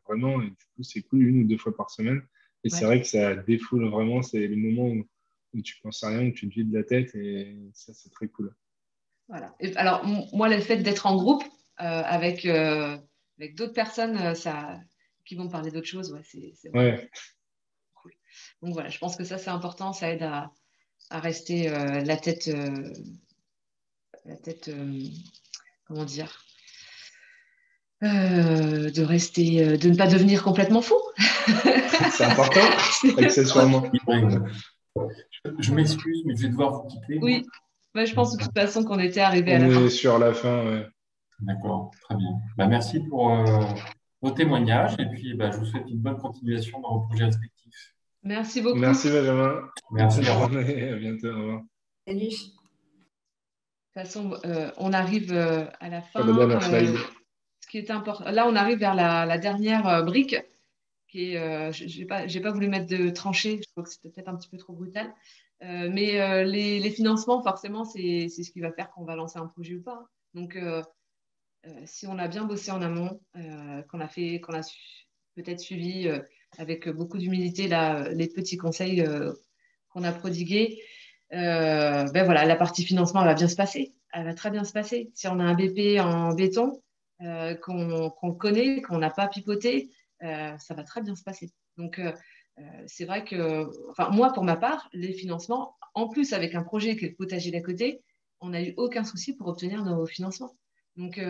vraiment. Et du coup, c'est cool, 1 ou 2 fois par semaine. Et c'est ouais. vrai que ça défoule vraiment. C'est les moments où tu penses à rien, où tu te vides la tête. Et ça, c'est très cool. Voilà. Alors, moi, le fait d'être en groupe avec d'autres personnes qui vont me parler d'autres choses, ouais, c'est vraiment Ouais, cool. Donc voilà, je pense que ça, c'est important. Ça aide à rester la tête comment dire, de ne pas devenir complètement fou. c'est important, accessoirement. Je m'excuse, mais je vais devoir vous quitter, moi. Oui, moi, je pense de toute façon qu'on était arrivé à On la fin. est sur la fin. Ouais. D'accord, très bien. Bah, merci pour vos témoignages et puis bah, je vous souhaite une bonne continuation dans vos projets respectifs. Merci beaucoup. De Merci, Benjamin. Merci, Bonne au revoir. journée. À bientôt. Au revoir. Salut. toute façon, on arrive à la Sur la fin. dernière slide. Ce qui est important, là, on arrive vers la dernière brique qui est, j'ai pas voulu mettre de tranchée, je trouve que c'était peut-être un petit peu trop brutal. Mais les financements, forcément, c'est ce qui va faire qu'on va lancer un projet ou pas, hein. Donc, si on a bien bossé en amont, qu'on a peut-être suivi avec beaucoup d'humilité là, les petits conseils qu'on a prodigués, ben voilà, la partie financement elle va bien se passer. Elle va très bien se passer. Si on a un BP en béton, qu'on connaît, qu'on n'a pas pipoté, ça va très bien se passer. Donc, c'est vrai que, enfin, moi, pour ma part, les financements, en plus avec un projet qui est le potager d'à côté, on n'a eu aucun souci pour obtenir nos financements. Donc,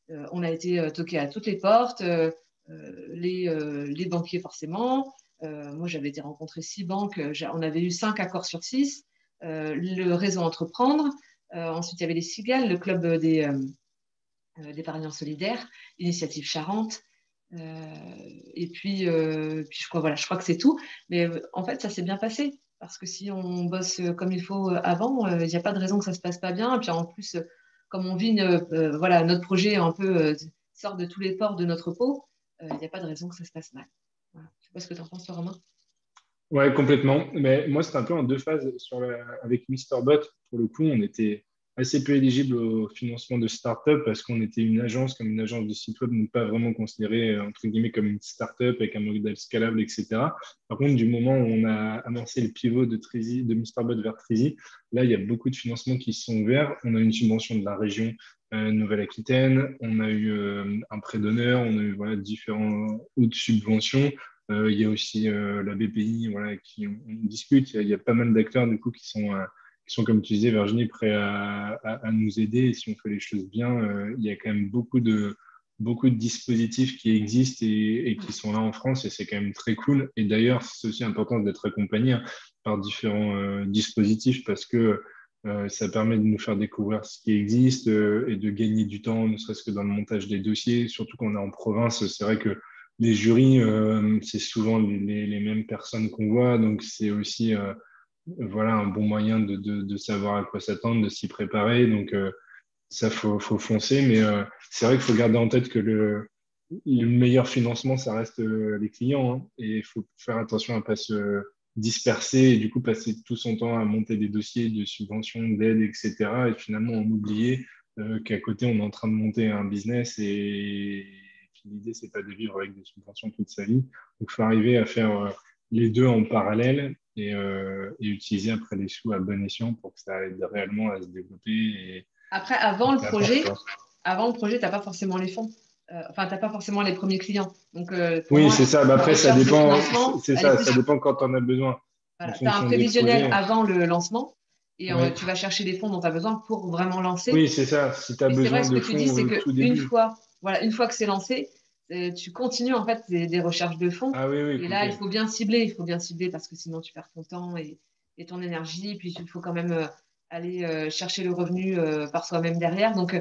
on a été toqué à toutes les portes, les banquiers forcément. Moi, j'avais été rencontrer 6 banques, on avait eu 5 accords sur 6. Le réseau Entreprendre, ensuite il y avait les Cigales, le club d'épargnants solidaires, Initiative Charente. Et puis je crois que c'est tout. Mais en fait, ça s'est bien passé. Parce que si on bosse comme il faut avant, il n'y a pas de raison que ça ne se passe pas bien. Et puis en plus, comme on vit, voilà, notre projet un peu sort de tous les pores de notre peau, il n'y a pas de raison que ça se passe mal. Voilà. Je ne sais pas ce que tu en penses, toi, Romain. Ouais, complètement. Mais moi, c'était un peu en 2 phases avec MrBot. Pour le coup, on était assez peu éligible au financement de start-up parce qu'on était une agence, comme une agence de site web, donc pas vraiment considérée, entre guillemets, comme une start-up avec un modèle scalable, etc. Par contre, du moment où on a amorcé le pivot de MrBot vers Trizy, là, il y a beaucoup de financements qui se sont ouverts. On a une subvention de la région Nouvelle-Aquitaine, on a eu un prêt d'honneur, on a eu voilà, différentes autres subventions. Il y a aussi la BPI, voilà, on discute. Il y a pas mal d'acteurs du coup qui sont, comme tu disais, Virginie, prêts à nous aider. Et si on fait les choses bien, il y a quand même beaucoup de dispositifs qui existent et qui sont là en France. Et c'est quand même très cool. Et d'ailleurs, c'est aussi important d'être accompagné par différents dispositifs parce que ça permet de nous faire découvrir ce qui existe et de gagner du temps, ne serait-ce que dans le montage des dossiers. Surtout quand on est en province, c'est vrai que les jurys, c'est souvent les mêmes personnes qu'on voit, donc c'est aussi voilà, un bon moyen de savoir à quoi s'attendre, de s'y préparer. Donc, ça, faut foncer. Mais c'est vrai qu'il faut garder en tête que le meilleur financement, ça reste les clients. Hein. Et il faut faire attention à ne pas se disperser et du coup passer tout son temps à monter des dossiers de subventions, d'aides, etc. Et finalement, en oublier qu'à côté, on est en train de monter un business et puis l'idée, c'est pas de vivre avec des subventions toute sa vie. Donc, il faut arriver à faire les deux en parallèle et utiliser après les sous à bon escient pour que ça aide réellement à se développer Après, et que ça apporte, quoi. avant le projet, tu n'as pas forcément les fonds. Enfin, tu n'as pas forcément les premiers clients. Donc, pour Oui, moi, c'est ça. Bah, la après, ça recherche de dépend. financement, C'est elle est ça. plus. Ça dépend quand on a besoin en Voilà, tu as un fonction des prévisionnel projets. avant le lancement et Oui, tu vas chercher les fonds dont tu as besoin pour vraiment lancer. oui, c'est ça. Si tu as Et c'est vrai, besoin ce de que tu dis, fonds c'est au tout début. une fois que c'est lancé, tu continues en fait des recherches de fonds. Ah oui, oui, Et là, complet. il faut bien cibler parce que sinon tu perds ton temps et ton énergie. Puis il faut quand même aller chercher le revenu par soi-même derrière. Donc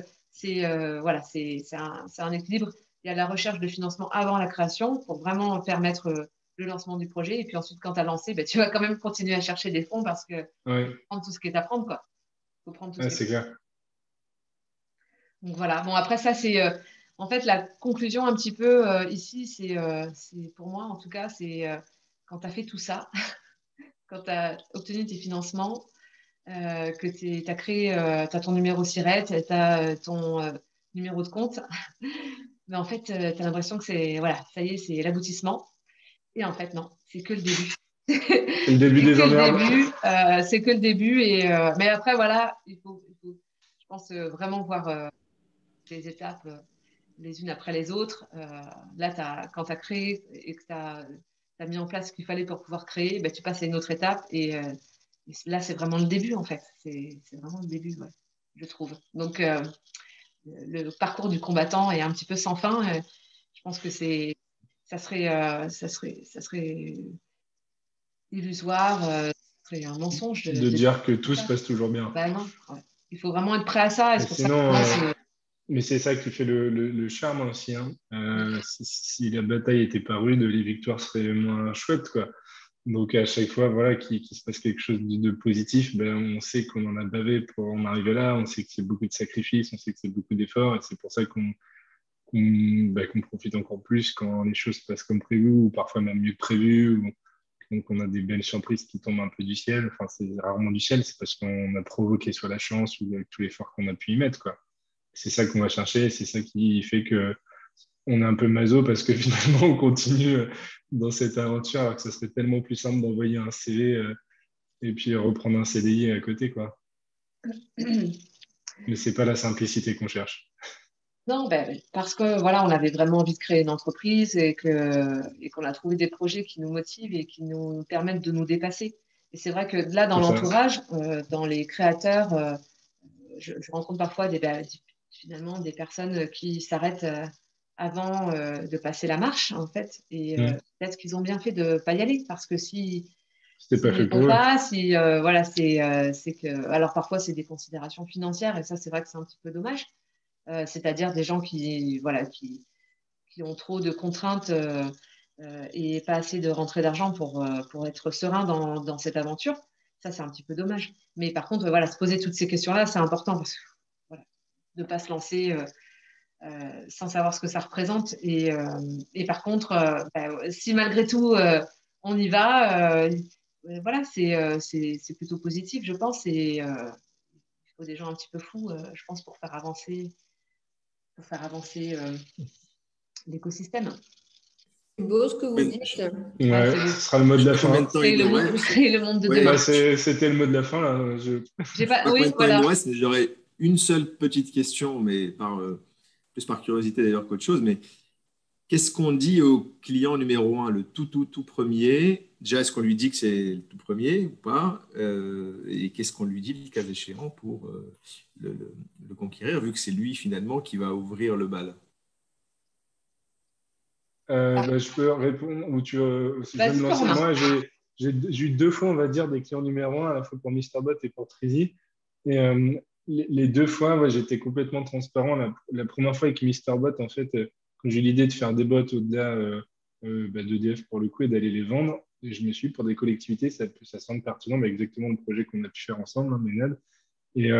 voilà, c'est un équilibre. Il y a la recherche de financement avant la création pour vraiment permettre le lancement du projet. Et puis ensuite, quand tu as lancé, ben, tu vas quand même continuer à chercher des fonds parce que Oui, prendre tout ce qui est à prendre, quoi. Faut prendre tout ce ouais, qui est. c'est clair. Donc voilà. Bon, après, ça, c'est en fait la conclusion un petit peu ici. C'est pour moi, en tout cas, c'est quand tu as fait tout ça, quand tu as obtenu tes financements, que tu as créé, t'as ton numéro SIRET, tu as ton numéro de compte. Mais en fait, tu as l'impression que c'est, voilà, ça y est, c'est l'aboutissement. Et en fait, non, c'est que le début. C'est le début C'est des que le emmerdes. début, c'est que le début. Mais après, voilà, je pense, vraiment voir les étapes les unes après les autres. Là, quand tu as créé et que tu as mis en place ce qu'il fallait pour pouvoir créer, ben, tu passes à une autre étape. Et là, c'est vraiment le début, en fait. C'est vraiment le début, ouais, je trouve. Donc, le parcours du combattant est un petit peu sans fin. Je pense que ça serait illusoire, ça serait un mensonge De de dire que dire tout se ça. passe toujours bien. Ben non, ouais. Il faut vraiment être prêt à ça. Et Et c'est pour ça que sinon, moi, mais c'est ça qui fait le charme aussi. Hein. Si la bataille était pas rude, les victoires seraient moins chouettes, quoi. Donc à chaque fois, voilà, qu'il se passe quelque chose de positif, ben, on sait qu'on en a bavé pour en arriver là, on sait que c'est beaucoup de sacrifices, on sait que c'est beaucoup d'efforts, et c'est pour ça qu'on profite encore plus quand les choses se passent comme prévu, ou parfois même mieux que prévu, ou donc on a des belles surprises qui tombent un peu du ciel. Enfin, c'est rarement du ciel, c'est parce qu'on a provoqué soit la chance ou avec tout l'effort qu'on a pu y mettre, quoi. C'est ça qu'on va chercher, c'est ça qui fait que on est un peu maso parce que finalement on continue dans cette aventure alors que ça serait tellement plus simple d'envoyer un CV et puis reprendre un CDI à côté, quoi. Mais c'est pas la simplicité qu'on cherche. non, ben, parce que voilà, on avait vraiment envie de créer une entreprise et qu'on a trouvé des projets qui nous motivent et qui nous permettent de nous dépasser. Et c'est vrai que là, dans C'est ça. l'entourage, dans les créateurs, je rencontre parfois finalement des personnes qui s'arrêtent avant de passer la marche, en fait. Et Mm. peut-être qu'ils ont bien fait de ne pas y aller parce que C'était pas s'ils ne fait le font pour eux. pas, si voilà, c'est que alors parfois c'est des considérations financières et ça c'est vrai que c'est un petit peu dommage. C'est-à-dire des gens qui ont trop de contraintes et pas assez de rentrée d'argent pour être serein dans cette aventure. Ça, c'est un petit peu dommage. Mais par contre, voilà, se poser toutes ces questions-là, c'est important parce que voilà, de ne pas se lancer sans savoir ce que ça représente. Et par contre, si malgré tout, on y va, voilà, c'est plutôt positif, je pense. Et il faut des gens un petit peu fous, je pense, pour faire avancer l'écosystème. C'est beau ce que vous Oui, dites. Ouais, Ouais, c'est beau. ce sera le mot je de sais la pas combien fin. de temps il nous reste. Créer le monde de Ouais, demain. Bah, c'était le mot de la fin, là. J'ai je sais pas, pas combien oui, de temps il nous voilà. reste, mais j'aurais une seule petite question, mais plus par curiosité d'ailleurs qu'autre chose. Mais qu'est-ce qu'on dit au client numéro un, le tout premier? Déjà, est-ce qu'on lui dit que c'est le tout premier ou pas? Et qu'est-ce qu'on lui dit, le cas échéant, pour le conquérir, vu que c'est lui finalement qui va ouvrir le bal? Ah, Bah, je peux répondre, ou si je veux me vas-y, lancer. Corentin. Moi, j'ai eu deux fois, on va dire, des clients numéro un, à la fois pour MrBot et pour Trizy. Et les deux fois, ouais, j'étais complètement transparent. La première fois avec MrBot, en fait, quand j'ai eu l'idée de faire des bots au-delà d'EDF pour le coup et d'aller les vendre, Et je me suis dit, pour des collectivités, ça semble pertinent, mais exactement le projet qu'on a pu faire ensemble, hein, Ménade. Et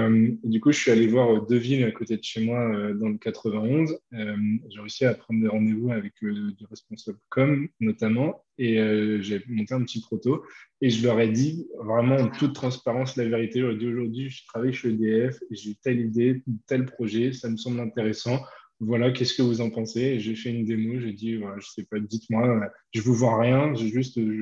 du coup, je suis allé voir deux villes à côté de chez moi dans le 91. J'ai réussi à prendre des rendez-vous avec du responsable com, notamment, et j'ai monté un petit proto. Et je leur ai dit vraiment en toute transparence la vérité. Je leur ai dit aujourd'hui, je travaille chez EDF, j'ai telle idée, tel projet, ça me semble intéressant. Voilà, qu'est-ce que vous en pensez? Et j'ai fait une démo, j'ai dit, voilà, je sais pas, dites-moi, je vous vends rien, je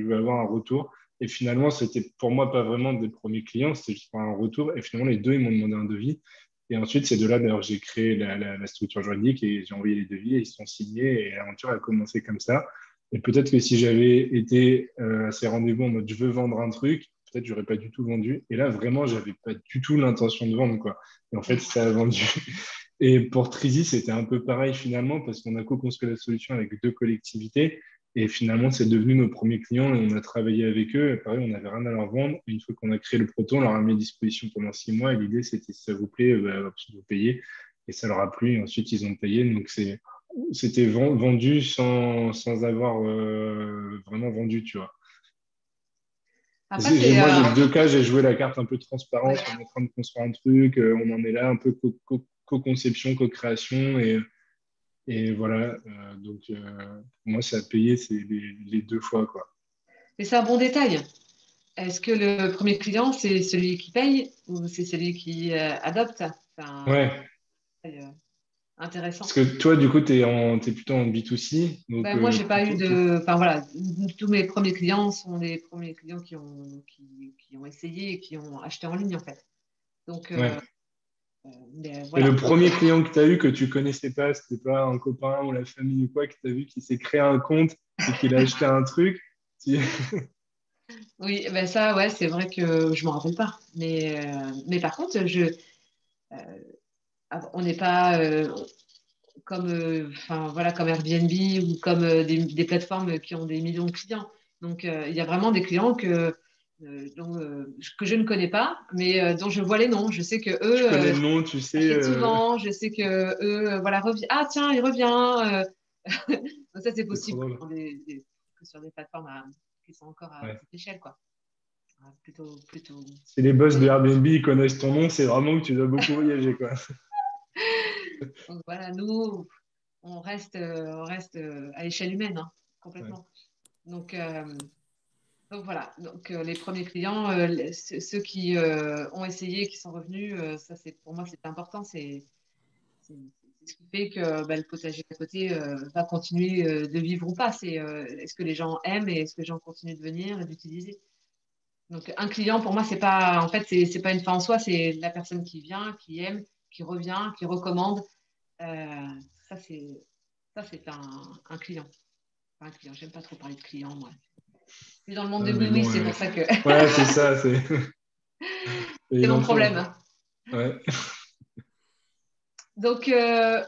veux avoir un retour. Et finalement, c'était pour moi pas vraiment des premiers clients, c'était juste pour un retour. Et finalement, les deux, ils m'ont demandé un devis. Et ensuite, ces deux-là, d'ailleurs, j'ai créé la structure juridique et j'ai envoyé les devis et ils sont signés. Et l'aventure a commencé comme ça. Et peut-être que si j'avais été à ces rendez-vous en mode je veux vendre un truc, peut-être j'aurais pas du tout vendu. Et là, vraiment, j'avais pas du tout l'intention de vendre, quoi. Et en fait, ça a vendu. Et pour Trizy, c'était un peu pareil finalement, parce qu'on a co-construit la solution avec deux collectivités. Et finalement, c'est devenu nos premiers clients et on a travaillé avec eux. Et pareil, on n'avait rien à leur vendre. Et une fois qu'on a créé le proto, on leur a mis à disposition pendant 6 mois. Et l'idée, c'était si ça vous plaît, vous payez. Et ça leur a plu. Et ensuite, ils ont payé. Donc, c'était vendu sans avoir vraiment vendu, tu vois. Après, c'est Moi, j'ai deux cas. J'ai joué la carte un peu transparence. ouais. On est en train de construire un truc. On en est là, un peu co-conception, co-création. Et voilà, donc pour moi, ça a payé les deux fois, quoi. Mais c'est un bon détail. Est-ce que le premier client, c'est celui qui paye ou c'est celui qui adopte? C'est un Ouais, détail intéressant. parce que toi, du coup, t'es plutôt en B2C, donc Ben, moi, j'ai pas eu plutôt. de. Enfin voilà, tous mes premiers clients sont les premiers clients qui ont essayé et qui ont acheté en ligne en fait. Donc Ouais. mais, Et voilà. le premier client que tu as eu que tu connaissais pas, c'était pas un copain ou la famille ou quoi, que tu as vu qui s'est créé un compte et qu'il a acheté un truc. tu- Oui, ben ça, ouais, c'est vrai que je m'en rappelle pas. Mais par contre, on n'est pas comme, enfin voilà, comme Airbnb ou comme des plateformes qui ont des millions de clients. Donc il y a vraiment des clients que je ne connais pas, mais dont je vois les noms. Je sais que Tu eux connais le nom, tu sais. achètent souvent. Je sais que eux, voilà, ah tiens, il revient. Donc ça, c'est C'est trop possible drôle. que sur des plateformes qui sont encore à Ouais. petite échelle, quoi. Plutôt. Si les boss de Airbnb ils connaissent ton nom, c'est vraiment que tu dois beaucoup voyager, quoi. Donc voilà, nous, on reste à l'échelle humaine, hein, Ouais. complètement. Donc, donc voilà, donc les premiers clients, ceux qui ont essayé, qui sont revenus, ça c'est pour moi c'est important, c'est ce qui fait que bah, le potager à côté va continuer de vivre ou pas. C'est est-ce que les gens aiment et est-ce que les gens continuent de venir et d'utiliser. Donc un client pour moi c'est pas en fait c'est pas une fin en soi, c'est la personne qui vient, qui aime, qui revient, qui recommande. Euh, ça c'est un client. Enfin, un client, j'aime pas trop parler de client moi. Je suis dans le monde de Mais oui-oui, bon, c'est pour ça que ouais, c'est ça. c'est Il mon en faut, problème. hein. Ouais. Donc,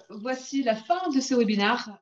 voici la fin de ce webinaire.